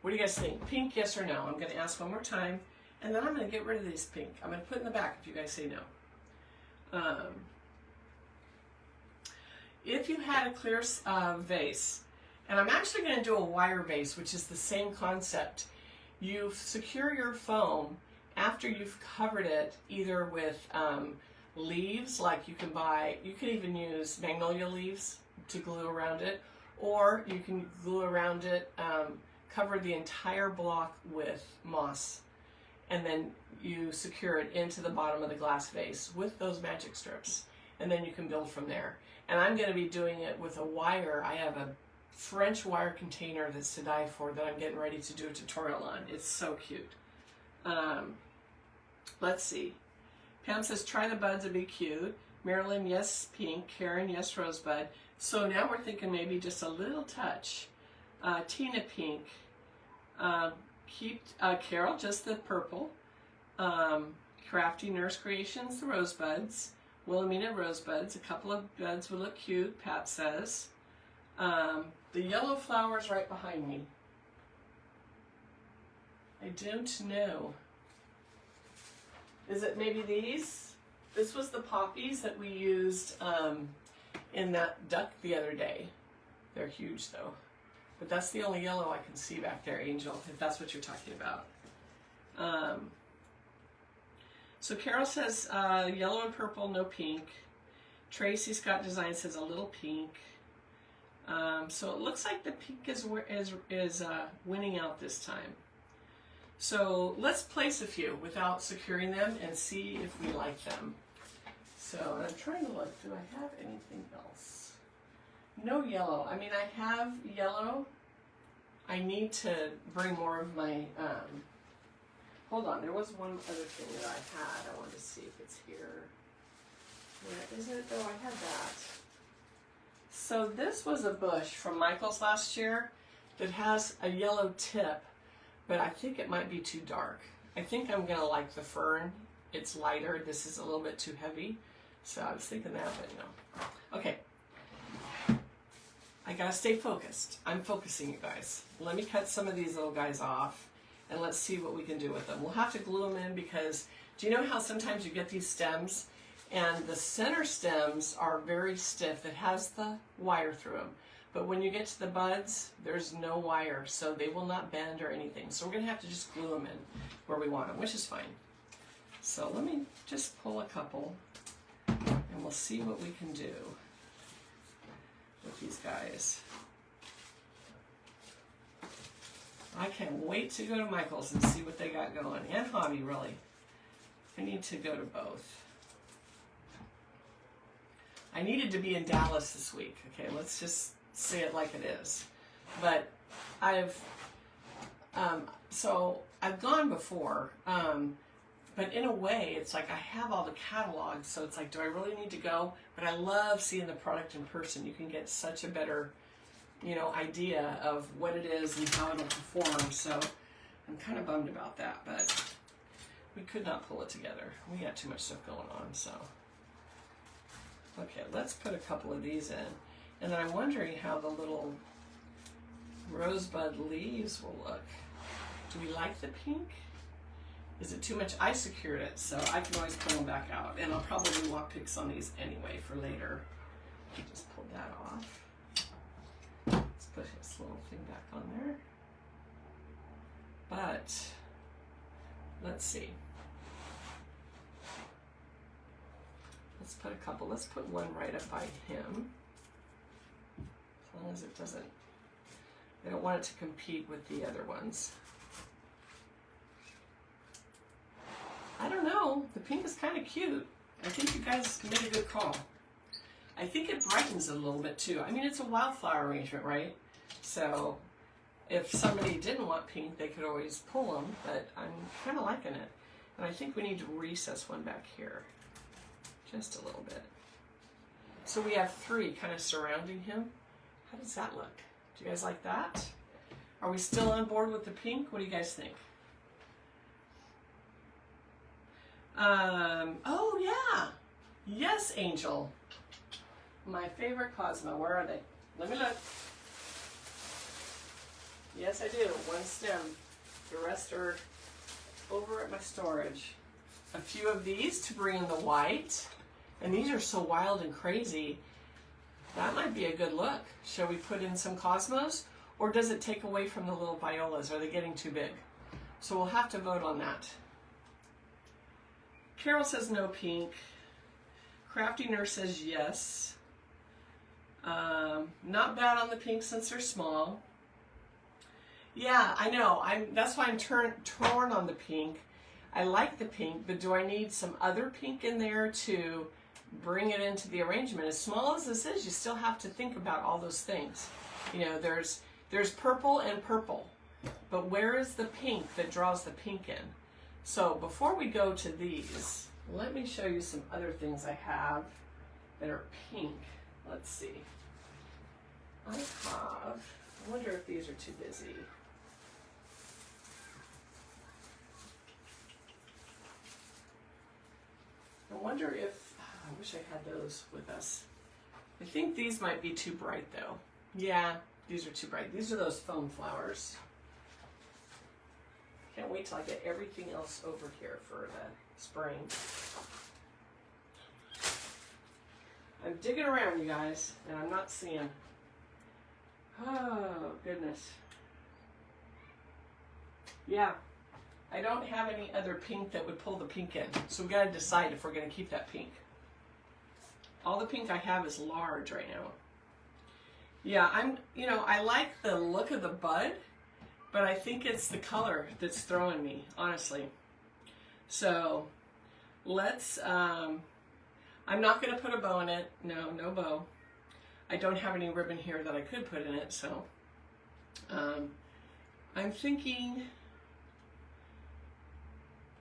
What do you guys think? Pink, yes or no? I'm going to ask one more time, and then I'm going to get rid of these pink. I'm going to put it in the back if you guys say no. If you had a clear vase, and I'm actually going to do a wire vase, which is the same concept. You secure your foam after you've covered it either with leaves, like you can even use magnolia leaves to glue around it, or you can glue around it, cover the entire block with moss, and then you secure it into the bottom of the glass vase with those magic strips, and then you can build from there. And I'm going to be doing it with a wire. I have a French wire container that's to die for that I'm getting ready to do a tutorial on. It's so cute. Let's see. Pam says, try the buds, it'd be cute. Marilyn, yes, pink. Karen, yes, rosebud. So now we're thinking maybe just a little touch. Tina, pink. Carol, just the purple. Crafty Nurse Creations, the rosebuds. Wilhelmina rosebuds. A couple of buds would look cute, Pat says. The yellow flowers right behind me. I don't know. Is it maybe these? This was the poppies that we used in that duck the other day. They're huge though. But that's the only yellow I can see back there, Angel, if that's what you're talking about. So Carol says yellow and purple, no pink. Tracy Scott Design says a little pink. So it looks like the pink is winning out this time. So let's place a few without securing them and see if we like them. So I'm trying to look, do I have anything else? No yellow. I mean, I have yellow. I need to bring more of my, hold on, there was one other thing that I had. I wanted to see if it's here. Where is it? Oh, I had that. So this was a bush from Michael's last year that has a yellow tip, but I think it might be too dark. I think I'm gonna like the fern. It's lighter. This is a little bit too heavy. So I was thinking that, but no. Okay. I gotta stay focused. I'm focusing, you guys. Let me cut some of these little guys off and let's see what we can do with them. We'll have to glue them in because do you know how sometimes you get these stems and the center stems are very stiff? It has the wire through them. But when you get to the buds, there's no wire, so they will not bend or anything. So we're gonna have to just glue them in where we want them, which is fine. So let me just pull a couple and we'll see what we can do with these guys. I can't wait to go to Michael's and see what they got going. And Hobby, really. I need to go to both. I needed to be in Dallas this week. Okay, let's just say it like it is. But so I've gone before, but in a way, it's like I have all the catalogs, so it's like, do I really need to go? But I love seeing the product in person. You can get such a better, idea of what it is and how it'll perform. So I'm kind of bummed about that, but we could not pull it together. We got too much stuff going on, so. Okay, let's put a couple of these in. And then I'm wondering how the little rosebud leaves will look. Do we like the pink? Is it too much? I secured it, so I can always pull them back out. And I'll probably want picks on these anyway for later. Just pull that off. Let's put this little thing back on there. But, let's see. Let's put a couple. Let's put one right up by him. As long as it doesn't, I don't want it to compete with the other ones. I don't know. The pink is kind of cute. I think you guys made a good call. I think it brightens it a little bit too. I mean, it's a wildflower arrangement, right? So if somebody didn't want pink, they could always pull them, but I'm kind of liking it. And I think we need to recess one back here. Just a little bit. So we have three kind of surrounding him. How does that look? Do you guys like that? Are we still on board with the pink? What do you guys think? Oh yeah. Yes, Angel. My favorite Cosmo. Where are they? Let me look. Yes, I do. One stem. The rest are over at my storage. A few of these to bring in the white. And these are so wild and crazy. That might be a good look. Shall we put in some Cosmos? Or does it take away from the little violas? Are they getting too big? So we'll have to vote on that. Carol says no pink. Crafty Nurse says yes. Not bad on the pink since they're small. Yeah, I know. That's why I'm torn on the pink. I like the pink, but do I need some other pink in there to bring it into the arrangement? As small as this is, you still have to think about all those things. There's purple and purple, but where is the pink that draws the pink in? So before we go to these, let me show you some other things I have that are pink. Let's see. I wonder if these are too busy. wonder if, I wish I had those with us. I think these might be too bright though. Yeah, these are too bright. These are those foam flowers. Can't wait till I get everything else over here for the spring. I'm digging around, you guys, and I'm not seeing. Oh, goodness. Yeah, I don't have any other pink that would pull the pink in. So we got to decide if we're going to keep that pink. All the pink I have is large right now. Yeah, I like the look of the bud, but I think it's the color that's throwing me, honestly. So let's, I'm not going to put a bow in it. No, no bow. I don't have any ribbon here that I could put in it, so I'm thinking,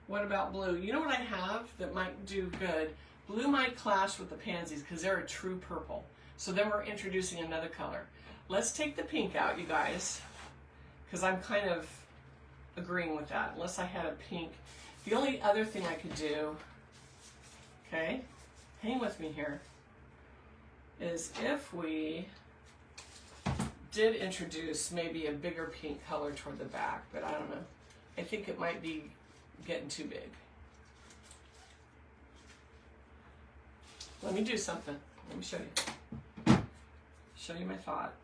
what about blue? You know what I have that might do good? Blue might clash with the pansies because they're a true purple. So then we're introducing another color. Let's take the pink out, you guys, because I'm kind of agreeing with that, unless I had a pink. The only other thing I could do, okay, hang with me here, is if we did introduce maybe a bigger pink color toward the back, but I don't know. I think it might be getting too big. Let me do something. Let me show you. Show you my thought.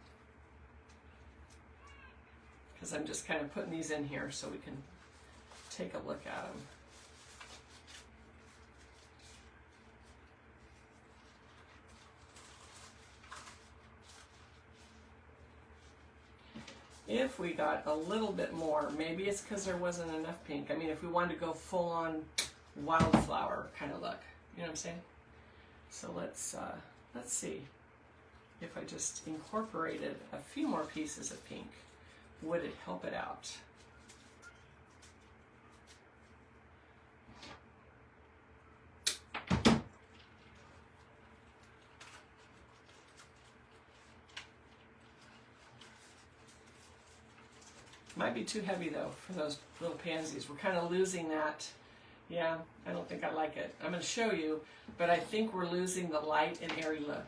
Because I'm just kind of putting these in here so we can take a look at them. If we got a little bit more, maybe it's because there wasn't enough pink. I mean, if we wanted to go full on wildflower kind of look, you know what I'm saying? So let's see if I just incorporated a few more pieces of pink, would it help it out? Might be too heavy though for those little pansies. We're kind of losing that. Yeah, I don't think I like it. I'm going to show you, but I think we're losing the light and airy look.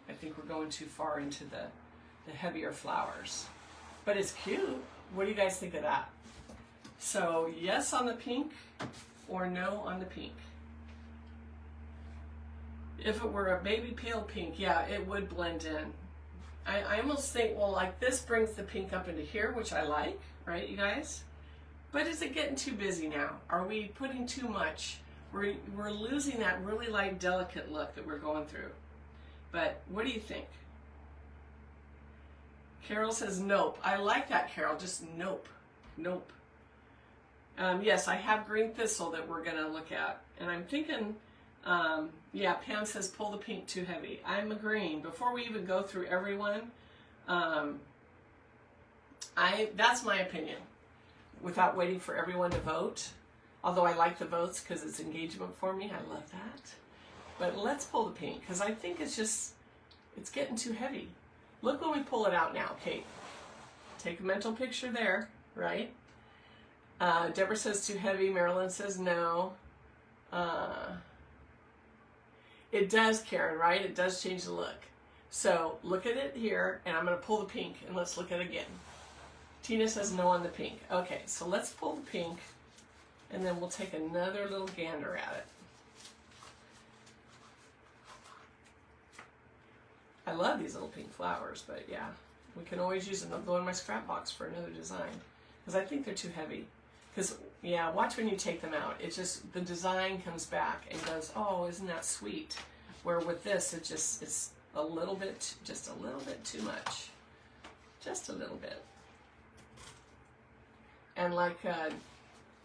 I think we're going too far into the heavier flowers. But it's cute. What do you guys think of that? So yes on the pink or no on the pink. If it were a baby pale pink, yeah, it would blend in. I almost think, well, like this brings the pink up into here, which I like, right, you guys? But is it getting too busy now? Are we putting too much? We're losing that really light, delicate look that we're going through. But what do you think? Carol says nope. I like that, Carol. Just nope. Nope. Yes, I have green thistle that we're going to look at. And I'm thinking, yeah, Pam says pull the pink too heavy. I'm agreeing. Before we even go through everyone, that's my opinion. Without waiting for everyone to vote. Although I like the votes because it's engagement for me. I love that. But let's pull the pink because I think it's getting too heavy. Look when we pull it out now, Kate. Take a mental picture there, right? Deborah says too heavy. Marilyn says no. It does, Karen, right? It does change the look. So look at it here, and I'm going to pull the pink, and let's look at it again. Tina says no on the pink. Okay, so let's pull the pink, and then we'll take another little gander at it. I love these little pink flowers, but yeah, we can always use them. They'll go in my scrap box for another design, because I think they're too heavy. Because, yeah, watch when you take them out. It's just, the design comes back and goes, oh, isn't that sweet? Where with this, it's a little bit, just a little bit too much. Just a little bit. And like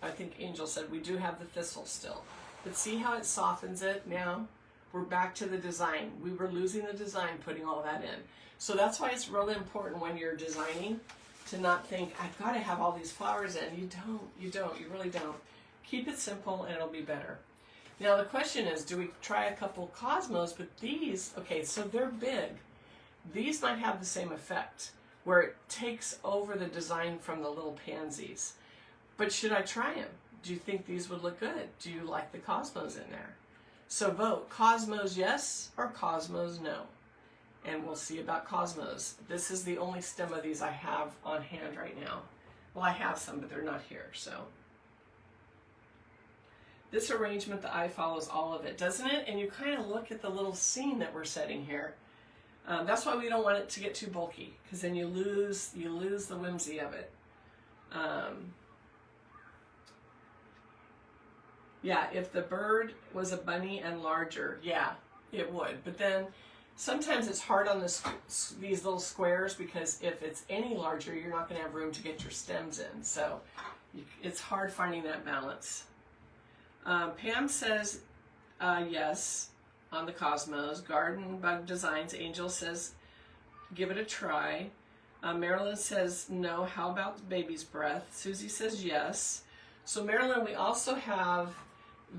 I think Angel said, we do have the thistle still. But see how it softens it now? We're back to the design. We were losing the design putting all that in. So that's why it's really important when you're designing to not think, I've got to have all these flowers in. You really don't. Keep it simple and it'll be better. Now the question is, do we try a couple Cosmos? But these, okay, so they're big. These might have the same effect, where it takes over the design from the little pansies. But should I try them? Do you think these would look good? Do you like the Cosmos in there? So vote cosmos yes or cosmos no. And we'll see about cosmos. This is the only stem of these I have on hand right now. Well, I have some, but they're not here, so. This arrangement, the eye follows all of it, doesn't it? And you kind of look at the little scene that we're setting here. That's why we don't want it to get too bulky, because then you lose the whimsy of it. Yeah, if the bird was a bunny and larger, yeah, it would. But then sometimes it's hard on these little squares, because if it's any larger, you're not going to have room to get your stems in. So it's hard finding that balance. Pam says yes on the cosmos. Garden Bug Designs Angel says give it a try. Marilyn says no. How about the baby's breath? Susie says yes. So Marilyn, we also have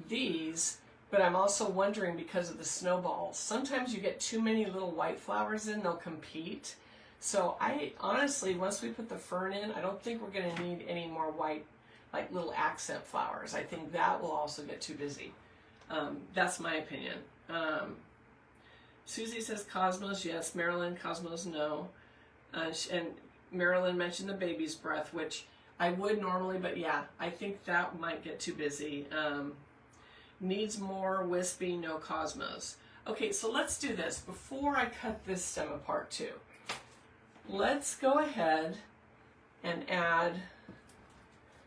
these, but I'm also wondering, because of the snowballs, sometimes you get too many little white flowers in, they'll compete. So I honestly, once we put the fern in, I don't think we're going to need any more white, like little accent flowers. I think that will also get too busy. That's my opinion. Susie says cosmos yes. Marilyn, cosmos no. And Marilyn mentioned the baby's breath, which I would normally, but yeah, I think that might get too busy. Needs more wispy, no cosmos. Okay, so let's do this. Before I cut this stem apart too, let's go ahead and add,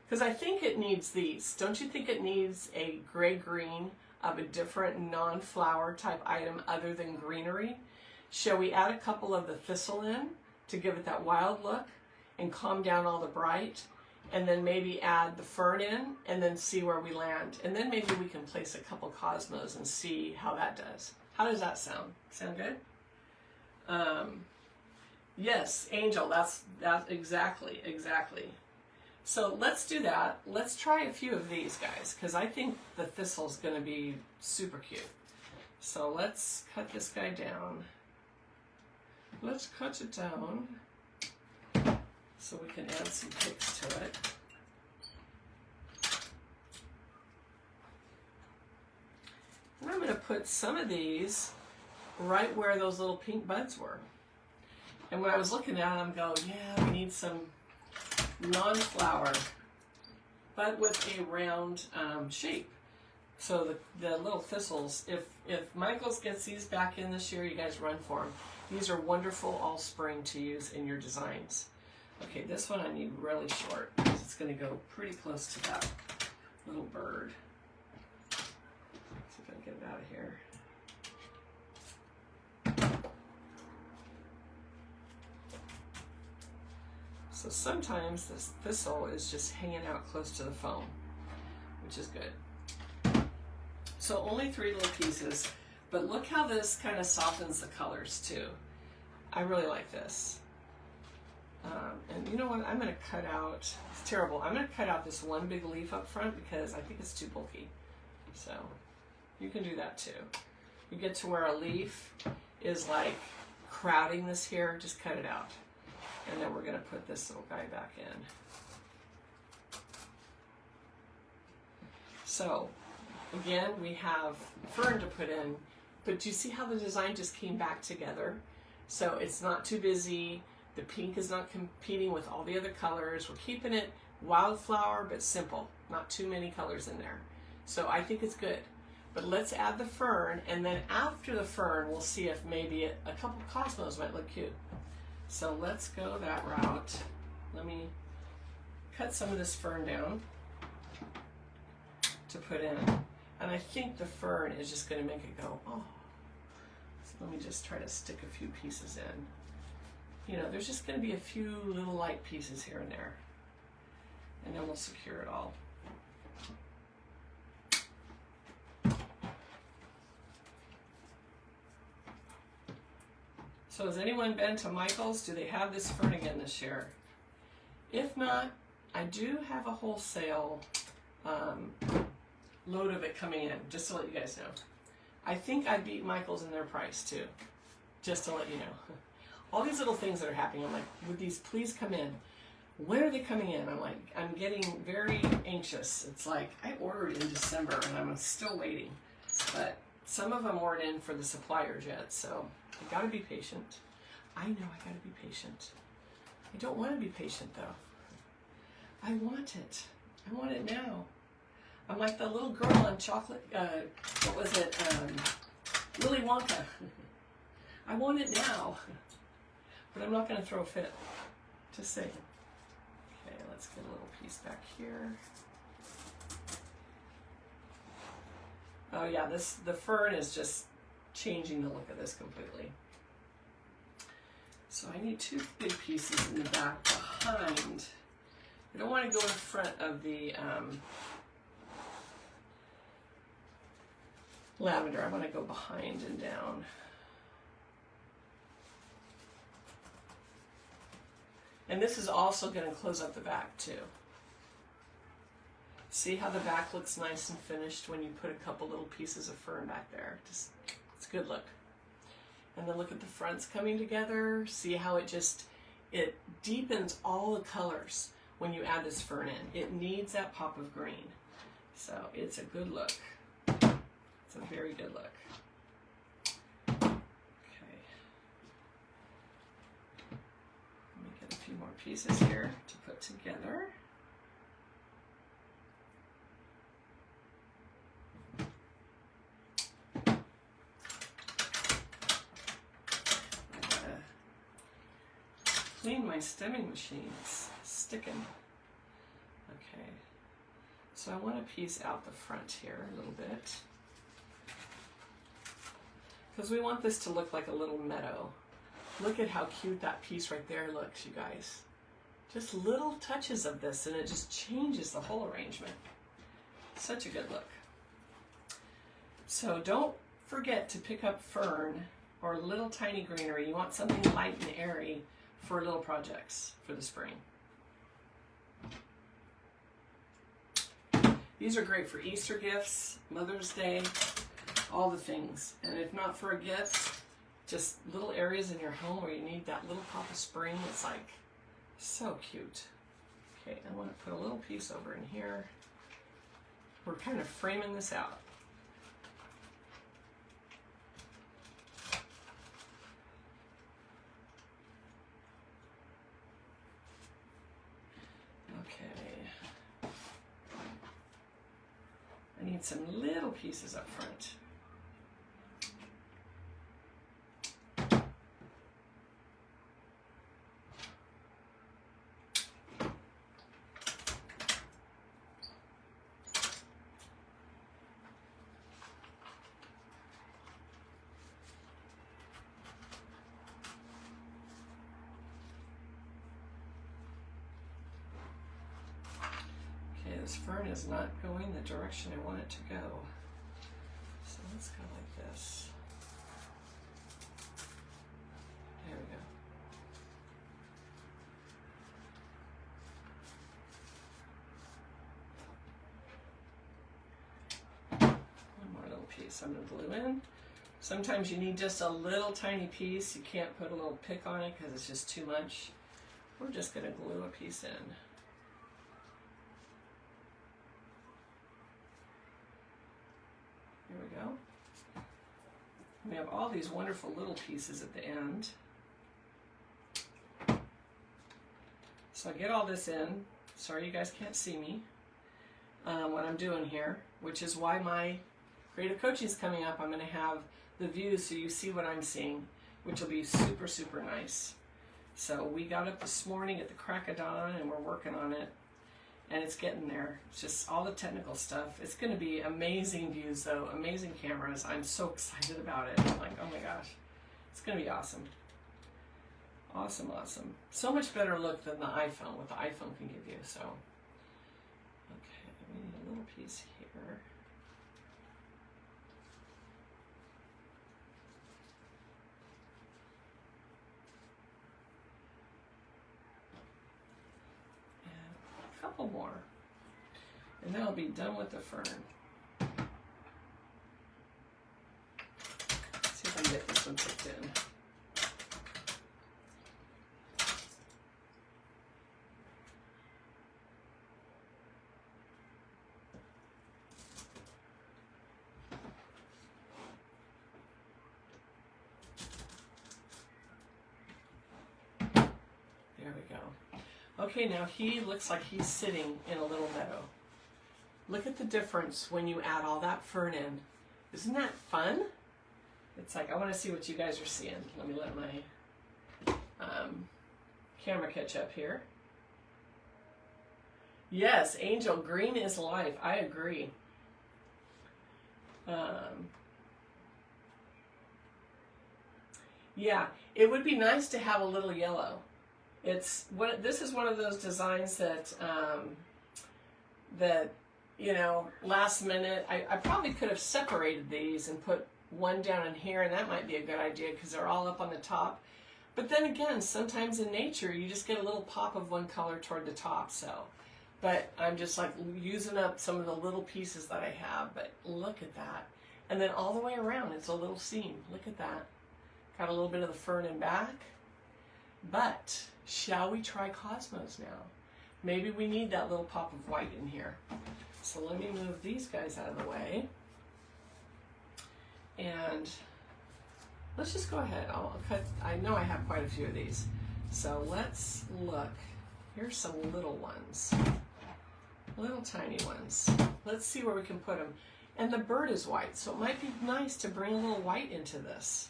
because I think it needs these. Don't you think it needs a gray-green of a different non-flower type item other than greenery? Shall we add a couple of the thistle in to give it that wild look and calm down all the bright? And then maybe add the fern in and then see where we land. And then maybe we can place a couple cosmos and see how that does. How does that sound? Sound good? Yes, Angel, that's exactly. So let's do that. Let's try a few of these guys, because I think the thistle's going to be super cute. So let's cut this guy down. Let's cut it down so we can add some picks to it. And I'm going to put some of these right where those little pink buds were. And when I was looking at them, I'm going, yeah, we need some non-flower, but with a round shape. So the little thistles, if Michaels gets these back in this year, you guys run for them. These are wonderful all spring to use in your designs. Okay, this one I need really short, because it's going to go pretty close to that little bird. See if I can get it out of here. So sometimes this thistle is just hanging out close to the foam, which is good. So only 3 little pieces, but look how this kind of softens the colors too. I really like this. And you know what, I'm going to cut out, it's terrible, I'm going to cut out this one big leaf up front because I think it's too bulky. So you can do that too. You get to where a leaf is like crowding this here, just cut it out. And then we're going to put this little guy back in. So again, we have fern to put in, but do you see how the design just came back together? So it's not too busy. The pink is not competing with all the other colors. We're keeping it wildflower, but simple. Not too many colors in there. So I think it's good. But let's add the fern, and then after the fern, we'll see if maybe a couple cosmos might look cute. So let's go that route. Let me cut some of this fern down to put in. And I think the fern is just going to make it go, oh. So let me just try to stick a few pieces in. You know, there's just going to be a few little light pieces here and there. And then we'll secure it all. So has anyone been to Michael's? Do they have this fern again this year? If not, I do have a wholesale load of it coming in, just to let you guys know. I think I beat Michael's in their price too, just to let you know. All these little things that are happening, I'm like, would these please come in? When are they coming in? I'm like, I'm getting very anxious. It's like, I ordered in December and I'm still waiting. But Some of them weren't in for the suppliers yet, so you gotta be patient. I know I gotta be patient. I don't want to be patient though. I want it. I want it now. I'm like the little girl on chocolate, what was it, Willy Wonka. I want it now. But I'm not going to throw a fit. Just saying. Okay, let's get a little piece back here. Oh yeah, the fern is just changing the look of this completely. So I need two big pieces in the back behind. I don't want to go in front of the lavender. I want to go behind and down. And this is also going to close up the back too. See how the back looks nice and finished when you put a couple little pieces of fern back there. Just, it's a good look. And then look at the fronts coming together. See how it deepens all the colors when you add this fern in. It needs that pop of green. So it's a good look. It's a very good look. Okay. Let me get a few more pieces here to put together. Clean my stemming machine. It's sticking. Okay. So I want to piece out the front here a little bit. Because we want this to look like a little meadow. Look at how cute that piece right there looks, you guys. Just little touches of this and it just changes the whole arrangement. Such a good look. So don't forget to pick up fern or little tiny greenery. You want something light and airy for little projects for the spring. These are great for Easter gifts, Mother's Day, all the things. And if not for a gift, just little areas in your home where you need that little pop of spring. It's like so cute. Okay, I want to put a little piece over in here. We're kind of framing this out. I need some little pieces up front. This fern is not going the direction I want it to go. So let's go like this. There we go. One more little piece I'm going to glue in. Sometimes you need just a little tiny piece. You can't put a little pick on it because it's just too much. We're just going to glue a piece in. Here we go. We have all these wonderful little pieces at the end. So I get all this in. Sorry you guys can't see me what I'm doing here, which is why my creative coaching is coming up. I'm going to have the views so you see what I'm seeing, which will be super, super nice. So we got up this morning at the crack of dawn and we're working on it. And it's getting there. It's just all the technical stuff. It's going to be amazing views though, amazing cameras. I'm so excited about it. I'm like, oh my gosh, it's going to be awesome. Awesome, awesome. So much better look than the iPhone, what the iPhone can give you. So, okay, we need a little piece here. Couple more, and then I'll be done with the fern. Let's see if I can get this one picked in. Okay, now he looks like he's sitting in a little meadow. Look at the difference when you add all that fern in. Isn't that fun? It's like, I want to see what you guys are seeing. Let me let my camera catch up here. Yes, Angel, green is life. I agree. Yeah, it would be nice to have a little yellow. This is one of those designs that you know, last minute. I probably could have separated these and put one down in here, and that might be a good idea because they're all up on the top. But then again, sometimes in nature you just get a little pop of one color toward the top. But I'm just like using up some of the little pieces that I have. But look at that. And then all the way around, it's a little seam. Look at that. Got a little bit of the fern in back. But shall we try cosmos now? Maybe we need that little pop of white in here. So let me move these guys out of the way. And let's just go ahead. I'll cut. I know I have quite a few of these. So let's look. Here's some little ones. Little tiny ones. Let's see where we can put them. And the bird is white, so it might be nice to bring a little white into this.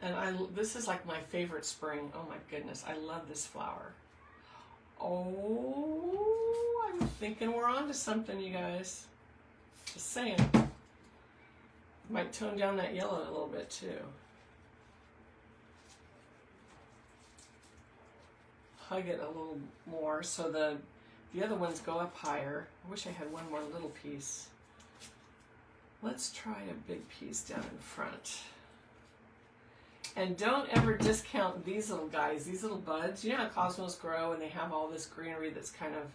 And this is like my favorite spring. Oh my goodness, I love this flower. Oh, I'm thinking we're on to something, you guys. Just saying. Might tone down that yellow a little bit too. Hug it a little more so the other ones go up higher. I wish I had one more little piece. Let's try a big piece down in front. And don't ever discount these little guys, these little buds. You know how cosmos grow and they have all this greenery that's kind of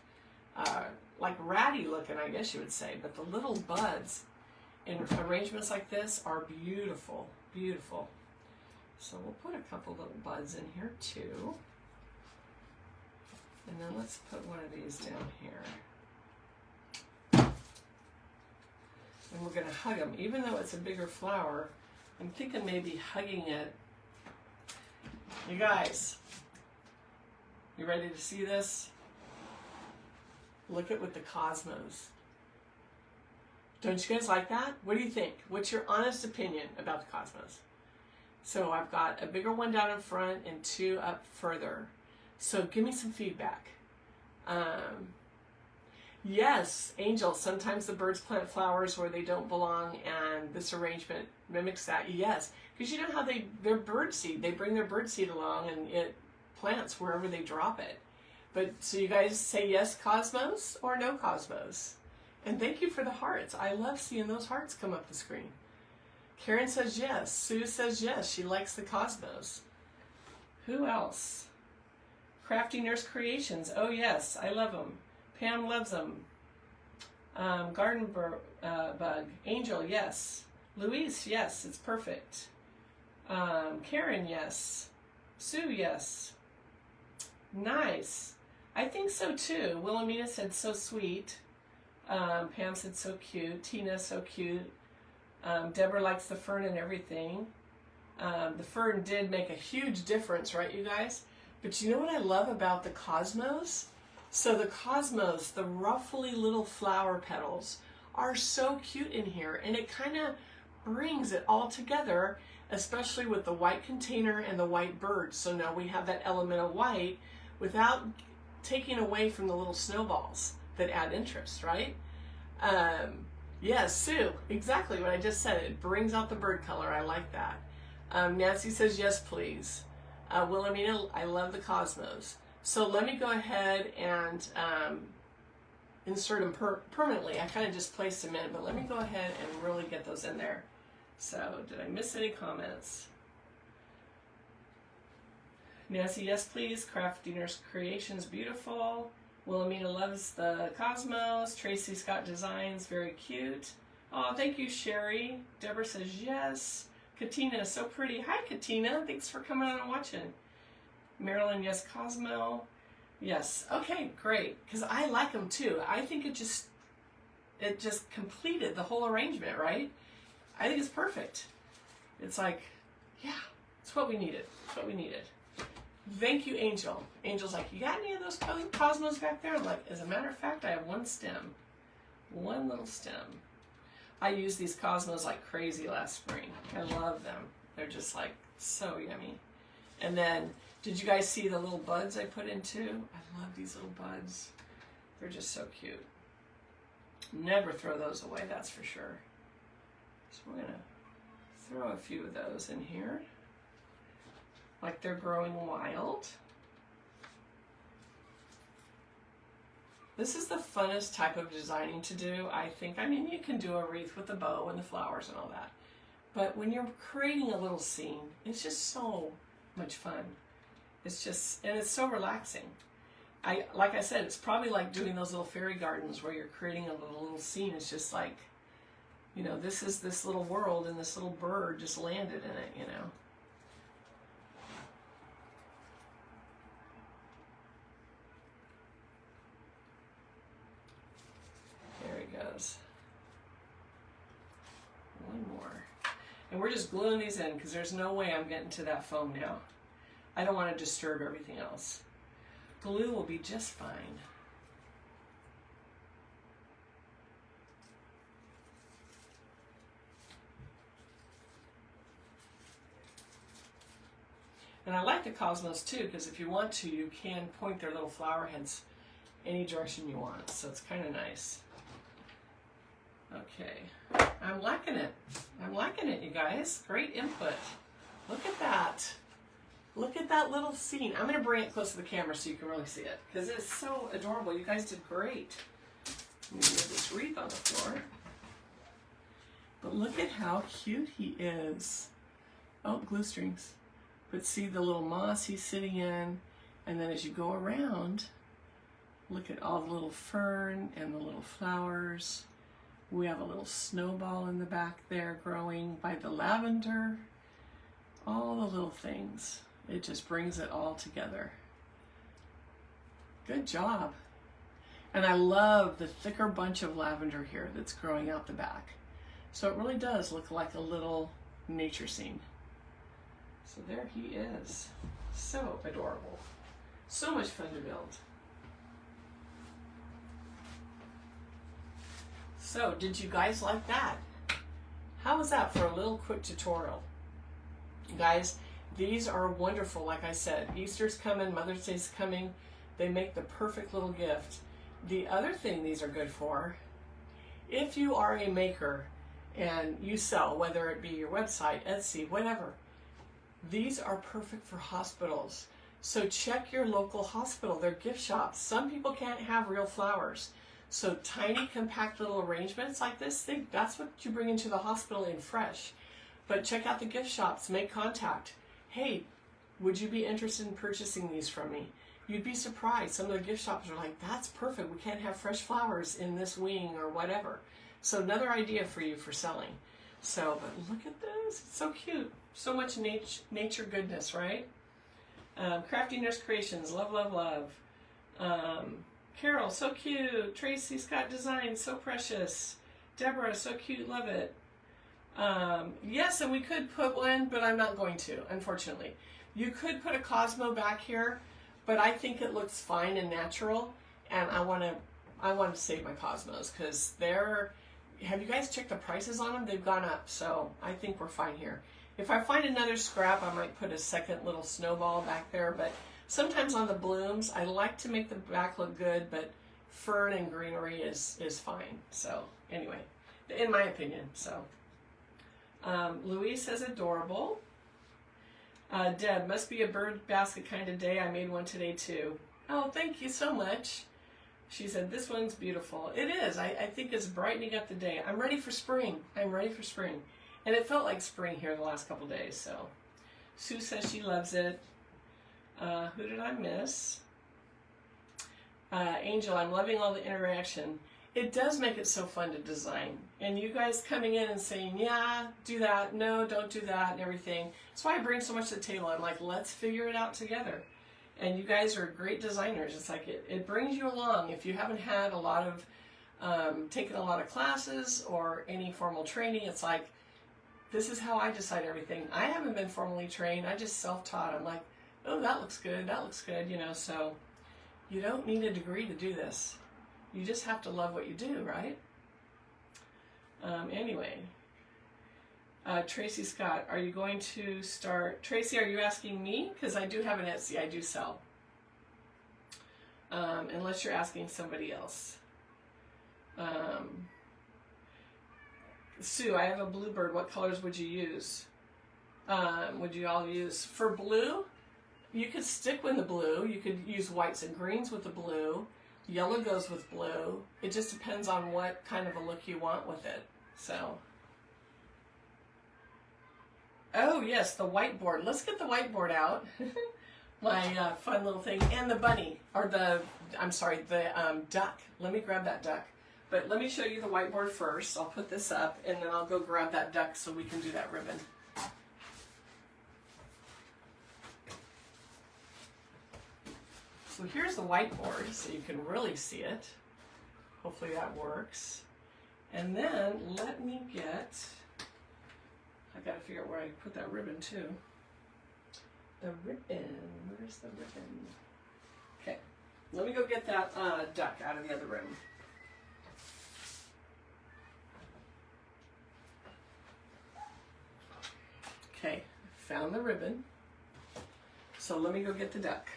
like ratty looking, I guess you would say. But the little buds in arrangements like this are beautiful, beautiful. So we'll put a couple little buds in here too. And then let's put one of these down here. And we're going to hug them. Even though it's a bigger flower, I'm thinking maybe hugging it. You guys, you ready to see this? Look at with the cosmos. Don't you guys like that? What do you think? What's your honest opinion about the cosmos? So I've got a bigger one down in front and two up further. So give me some feedback. Yes, Angel, sometimes the birds plant flowers where they don't belong, and this arrangement mimics that. Yes, because you know how they're bird seed. They bring their bird seed along and it plants wherever they drop it. But so you guys say yes, cosmos, or no cosmos? And thank you for the hearts. I love seeing those hearts come up the screen. Karen says yes. Sue says yes. She likes the cosmos. Who else? Crafty Nurse Creations. Oh yes, I love them. Pam loves them. Garden Bug. Angel, yes. Louise, yes, it's perfect. Karen, yes. Sue, yes. Nice. I think so too. Wilhelmina said so sweet. Pam said so cute. Tina, so cute. Deborah likes the fern and everything. The fern did make a huge difference, right, you guys? But you know what I love about the cosmos? So the cosmos, the ruffly little flower petals, are so cute in here, and it kind of brings it all together, especially with the white container and the white bird. So now we have that element of white without taking away from the little snowballs that add interest, right? Yes, Sue, exactly what I just said. It brings out the bird color. I like that. Nancy says yes, please. Wilhelmina, I love the cosmos. So let me go ahead and insert them permanently. I kind of just placed them in, but let me go ahead and really get those in there. So did I miss any comments? Nancy, yes please. Crafty Nurse Creations, beautiful. Wilhelmina loves the cosmos. Tracy Scott Designs, very cute. Oh, thank you, Sherry. Deborah says yes. Katina, so pretty. Hi, Katina. Thanks for coming on and watching. Marilyn, yes, Cosmo. Yes. Okay, great. Because I like them too. I think it just completed the whole arrangement, right? I think it's perfect. It's like, yeah, it's what we needed. It's what we needed. Thank you, Angel. Angel's like, you got any of those cosmos back there? I'm like, as a matter of fact, I have one stem. One little stem. I used these cosmos like crazy last spring. I love them. They're just like so yummy. And then, did you guys see the little buds I put in too? I love these little buds. They're just so cute. Never throw those away, that's for sure. So we're gonna throw a few of those in here. Like they're growing wild. This is the funnest type of designing to do, I think. I mean, you can do a wreath with the bow and the flowers and all that. But when you're creating a little scene, it's just so much fun. It's just, and it's so relaxing. Like I said, it's probably like doing those little fairy gardens where you're creating a little scene. It's just like, you know, this is this little world and this little bird just landed in it, you know. There he goes. One more. And we're just gluing these in because there's no way I'm getting to that foam now. I don't want to disturb everything else. Glue will be just fine. And I like the cosmos too, because if you want to, you can point their little flower heads any direction you want. So it's kind of nice. Okay, I'm liking it. I'm liking it, you guys. Great input. Look at that. Look at that little scene. I'm going to bring it close to the camera so you can really see it, because it's so adorable. You guys did great. I'm going to move this wreath on the floor. But look at how cute he is. Oh, glue strings. But see the little moss he's sitting in, and then as you go around, look at all the little fern and the little flowers. We have a little snowball in the back there growing by the lavender. All the little things. It just brings it all together. Good job. And I love the thicker bunch of lavender here that's growing out the back. So it really does look like a little nature scene. So there he is. So adorable. So much fun to build. So did you guys like that? How was that for a little quick tutorial? Guys, these are wonderful. Like I said, Easter's coming, Mother's Day's coming. They make the perfect little gift. The other thing these are good for, if you are a maker and you sell, whether it be your website, Etsy, whatever, these are perfect for hospitals. So check your local hospital, their gift shops. Some people can't have real flowers. So tiny, compact little arrangements like this, that's what you bring into the hospital in fresh. But check out the gift shops, make contact. Hey, would you be interested in purchasing these from me? You'd be surprised. Some of the gift shops are like, that's perfect. We can't have fresh flowers in this wing or whatever. So another idea for you for selling. So, but look at this. It's so cute. So much nature goodness, right? Crafty Nurse Creations, love, love, love. Carol, so cute. Tracy Scott Design, so precious. Deborah, so cute, love it. Yes, and we could put one, but I'm not going to, unfortunately. You could put a Cosmo back here, but I think it looks fine and natural, and I want to save my Cosmos because they're. Have you guys checked the prices on them? They've gone up, so I think we're fine here. If I find another scrap, I might put a second little snowball back there, but sometimes on the blooms, I like to make the back look good, but fern and greenery is fine. So anyway, in my opinion, so. Louise says adorable. Deb, must be a bird basket kind of day. I made one today too. Oh, thank you so much. She said, this one's beautiful. It is. I think it's brightening up the day. I'm ready for spring. I'm ready for spring. And it felt like spring here the last couple days. So Sue says she loves it. Who did I miss? Angel, I'm loving all the interaction. It does make it so fun to design. And you guys coming in and saying, yeah, do that, no, don't do that, and everything. That's why I bring so much to the table. I'm like, let's figure it out together. And you guys are great designers. It's like it brings you along. If you haven't had a lot of, taken a lot of classes or any formal training, it's like, this is how I decide everything. I haven't been formally trained. I just self-taught. I'm like, oh, that looks good, you know, so you don't need a degree to do this. You just have to love what you do, right? Anyway, Tracy Scott, are you going to start? Tracy, are you asking me? Because I do have an Etsy, I do sell. Unless you're asking somebody else. Sue, I have a bluebird. What colors would you use? Would you all use? For blue, you could stick with the blue. You could use whites and greens with the blue. Yellow goes with blue. It just depends on what kind of a look you want with it. So, oh yes, the whiteboard. Let's get the whiteboard out. My fun little thing. And the bunny, or the duck. Let me grab that duck. But let me show you the whiteboard first. I'll put this up, and then I'll go grab that duck so we can do that ribbon. So here's the whiteboard, so you can really see it. Hopefully that works. And then let me get, I gotta figure out where I put that ribbon too. The ribbon, where's the ribbon? Okay, let me go get that duck out of the other room. Okay, found the ribbon. So let me go get the duck,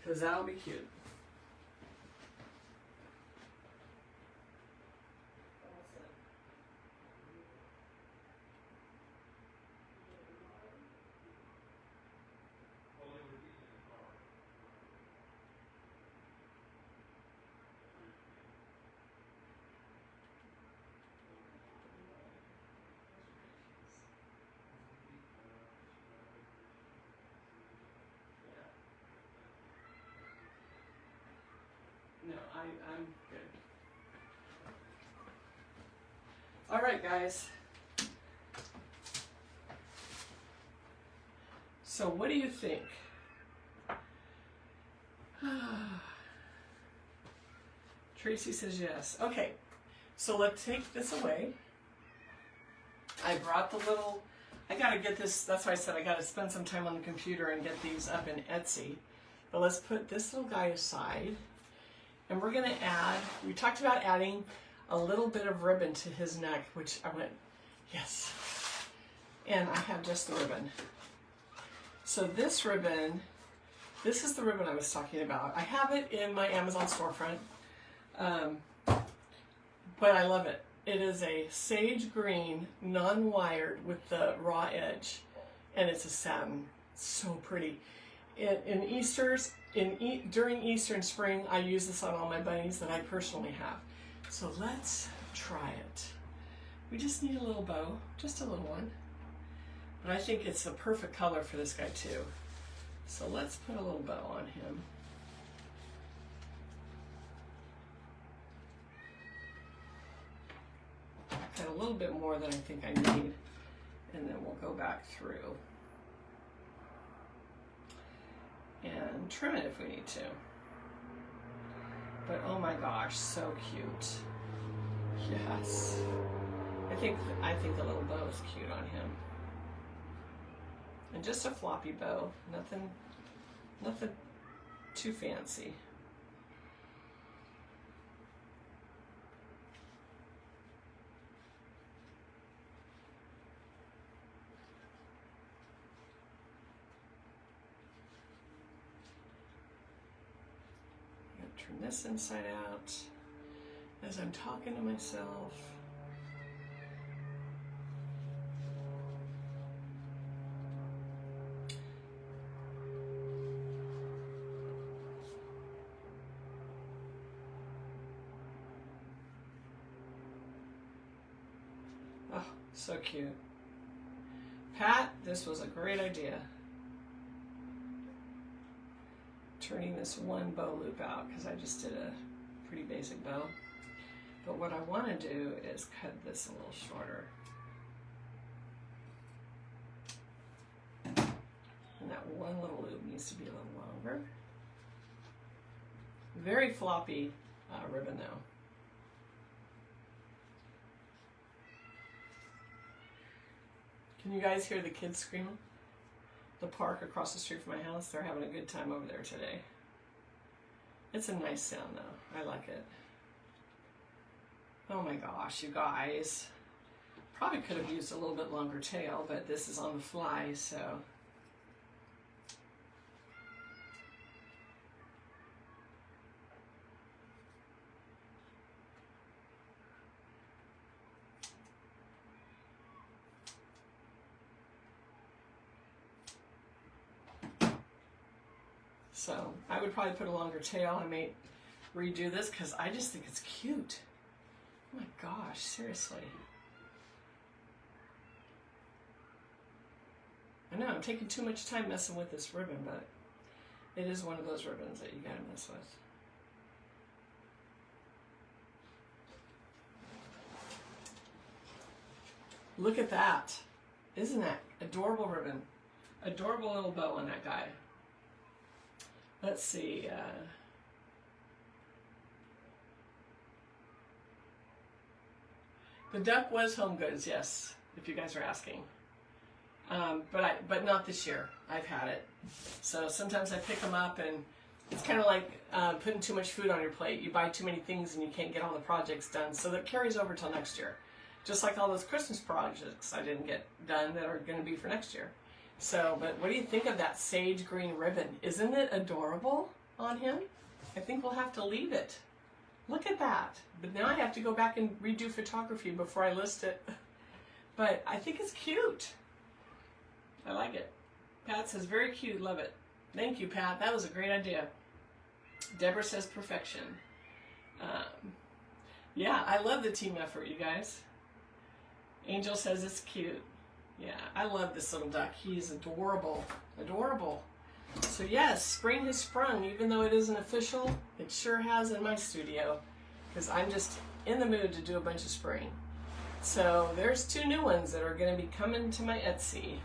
because that'll be cute. No, I'm good. All right, guys. So what do you think? Tracy says yes. Okay, so let's take this away. I brought the little, I gotta get this, that's why I said I gotta spend some time on the computer and get these up in Etsy. But let's put this little guy aside. And we're gonna add, we talked about adding a little bit of ribbon to his neck, which I went, yes. And I have just the ribbon. So this ribbon, this is the ribbon I was talking about. I have it in my Amazon storefront, but I love it. It is a sage green, non-wired with the raw edge, and it's a satin. So pretty. During Easter and spring, I use this on all my bunnies that I personally have. So let's try it. We just need a little bow, just a little one. But I think it's the perfect color for this guy too. So let's put a little bow on him. Got a little bit more than I think I need, and then we'll go back through and trim it if we need to. But oh my gosh, so cute. Yes. I think the little bow is cute on him. And just a floppy bow, nothing too fancy. Turn this inside out as I'm talking to myself. Oh, so cute. Pat, this was a great idea. Turning this one bow loop out because I just did a pretty basic bow. But what I want to do is cut this a little shorter. And that one little loop needs to be a little longer. Very floppy ribbon though. Can you guys hear the kids screaming? the park across the street from my house. They're having a good time over there today. It's a nice sound though. I like it. Oh my gosh, you guys. Probably could have used a little bit longer tail, but this is on the fly, so. So I would probably put a longer tail. I may redo this because I just think it's cute. Oh my gosh, seriously. I know, I'm taking too much time messing with this ribbon, but it is one of those ribbons that you gotta mess with. Look at that. Isn't that adorable ribbon? Adorable little bow on that guy. Let's see. The duck was Home Goods, yes, if you guys are asking. But not this year. I've had it. So sometimes I pick them up, and it's kind of like putting too much food on your plate. You buy too many things and you can't get all the projects done. So that carries over till next year. Just like all those Christmas projects I didn't get done that are going to be for next year. So, but what do you think of that sage green ribbon? Isn't it adorable on him? I think we'll have to leave it. Look at that. But now I have to go back and redo photography before I list it. But I think it's cute. I like it. Pat says, very cute, love it. Thank you, Pat. That was a great idea. Deborah says, perfection. Yeah, I love the team effort, you guys. Angel says, it's cute. Yeah, I love this little duck. He's adorable. Adorable. So yes, spring has sprung. Even though it isn't official, it sure has in my studio. Because I'm just in the mood to do a bunch of spring. So there's 2 new ones that are going to be coming to my Etsy.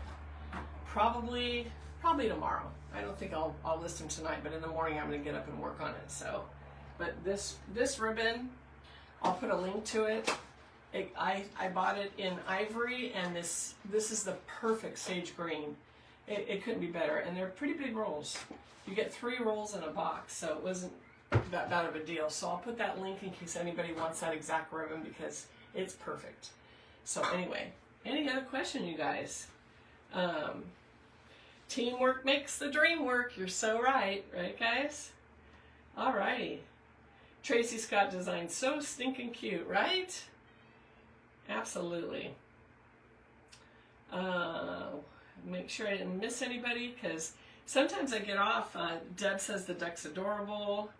Probably tomorrow. I don't think I'll list them tonight, but in the morning I'm going to get up and work on it. So, but this ribbon, I'll put a link to it. I bought it in ivory, and this is the perfect sage green. It couldn't be better, and they're pretty big rolls. You get 3 rolls in a box, so it wasn't that bad of a deal. So I'll put that link in case anybody wants that exact ribbon because it's perfect. So anyway, any other question, you guys? Teamwork makes the dream work. You're so right, guys? Alrighty. Tracy Scott design, so stinking cute, right? Absolutely. Make sure I didn't miss anybody because sometimes I get off. Deb says the duck's adorable.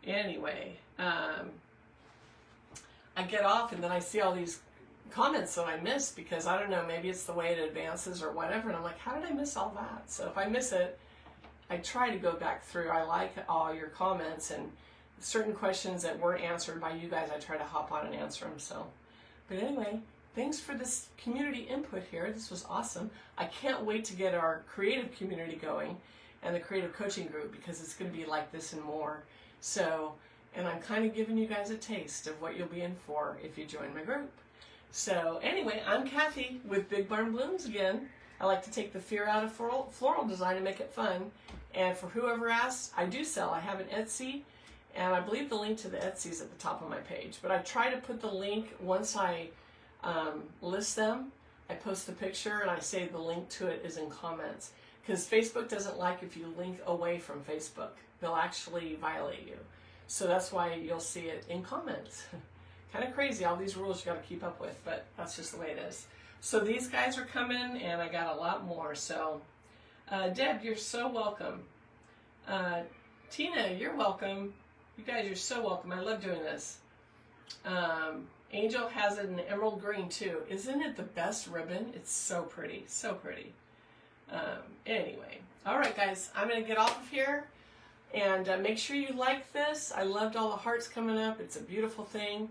Anyway, I get off and then I see all these comments that I miss because I don't know, maybe it's the way it advances or whatever, and I'm like, how did I miss all that? So if I miss it, I try to go back through. I like all your comments, and certain questions that weren't answered by you guys, I try to hop on and answer them. So, but anyway, thanks for this community input here. This was awesome. I can't wait to get our creative community going and the creative coaching group because it's going to be like this and more. So, and I'm kind of giving you guys a taste of what you'll be in for if you join my group. So anyway, I'm Kathy with Big Barn Blooms again. I like to take the fear out of floral design and make it fun. And for whoever asks, I do sell. I have an Etsy, and I believe the link to the Etsy is at the top of my page. But I try to put the link once I list them. I post the picture and I say the link to it is in comments. Because Facebook doesn't like if you link away from Facebook. They'll actually violate you. So that's why you'll see it in comments. Kind of crazy, all these rules you got to keep up with, but that's just the way it is. So these guys are coming, and I got a lot more. So, Deb, you're so welcome. Tina, you're welcome. You guys are so welcome. I love doing this. Angel has it in emerald green too. Isn't it the best ribbon? It's so pretty, so pretty. Anyway, all right, guys, I'm going to get off of here. And make sure you like this. I loved all the hearts coming up. It's a beautiful thing.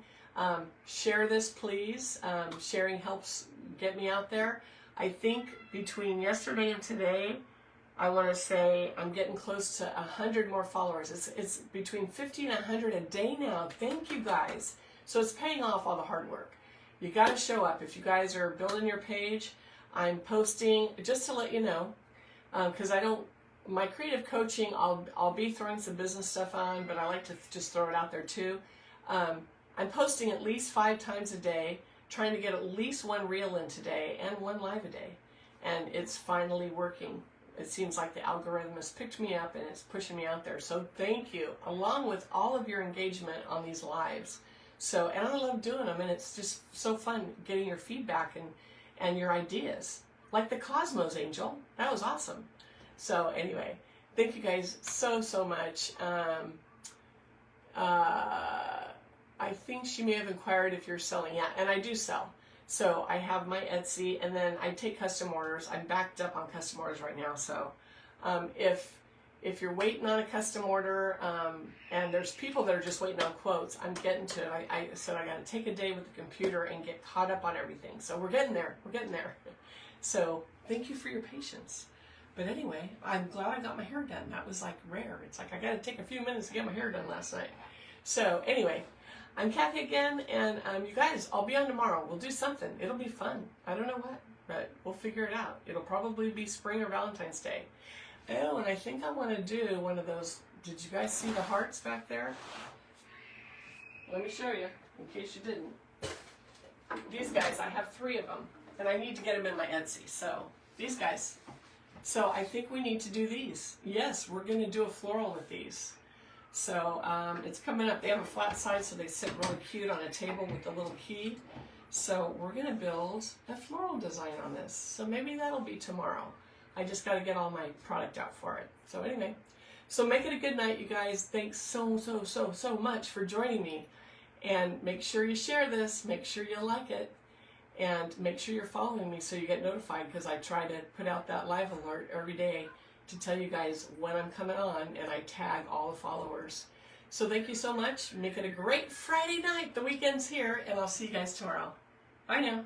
Share this, please. Sharing helps get me out there. I think between yesterday and today, I want to say I'm getting close to 100 more followers. It's between 50 and 100 a day now. Thank you, guys. So it's paying off all the hard work. You got to show up. If you guys are building your page, I'm posting, just to let you know, because my creative coaching, I'll be throwing some business stuff on, but I like to just throw it out there too. I'm posting at least 5 times a day, trying to get at least 1 reel in today and 1 live a day. And it's finally working. It seems like the algorithm has picked me up and it's pushing me out there. So thank you, along with all of your engagement on these lives. So, and I love doing them, and it's just so fun getting your feedback and your ideas. Like the Cosmos Angel, that was awesome. So anyway, thank you guys so much. I think she may have inquired if you're selling. Yeah, and I do sell. So I have my Etsy, and then I take custom orders. I'm backed up on custom orders right now. So if you're waiting on a custom order, and there's people that are just waiting on quotes, I'm getting to it. I said I got to take a day with the computer and get caught up on everything. So we're getting there. We're getting there. So thank you for your patience. But anyway, I'm glad I got my hair done. That was like rare. It's like I got to take a few minutes to get my hair done last night. So anyway, I'm Kathy again, and you guys, I'll be on tomorrow. We'll do something. It'll be fun. I don't know what, but we'll figure it out. It'll probably be spring or Valentine's Day. Oh, and I think I want to do one of those. Did you guys see the hearts back there? Let me show you, in case you didn't. These guys, I have 3 of them, and I need to get them in my Etsy. So these guys. So I think we need to do these. Yes, we're going to do a floral with these. So it's coming up. They have a flat side, so they sit really cute on a table with the little key. So we're going to build a floral design on this. So maybe that'll be tomorrow. I just got to get all my product out for it. So anyway, so make it a good night, you guys. Thanks so much for joining me. And make sure you share this. Make sure you like it. And make sure you're following me so you get notified, because I try to put out that live alert every day to tell you guys when I'm coming on, and I tag all the followers. So thank you so much. Make it a great Friday night. The weekend's here, and I'll see you guys tomorrow. Bye now.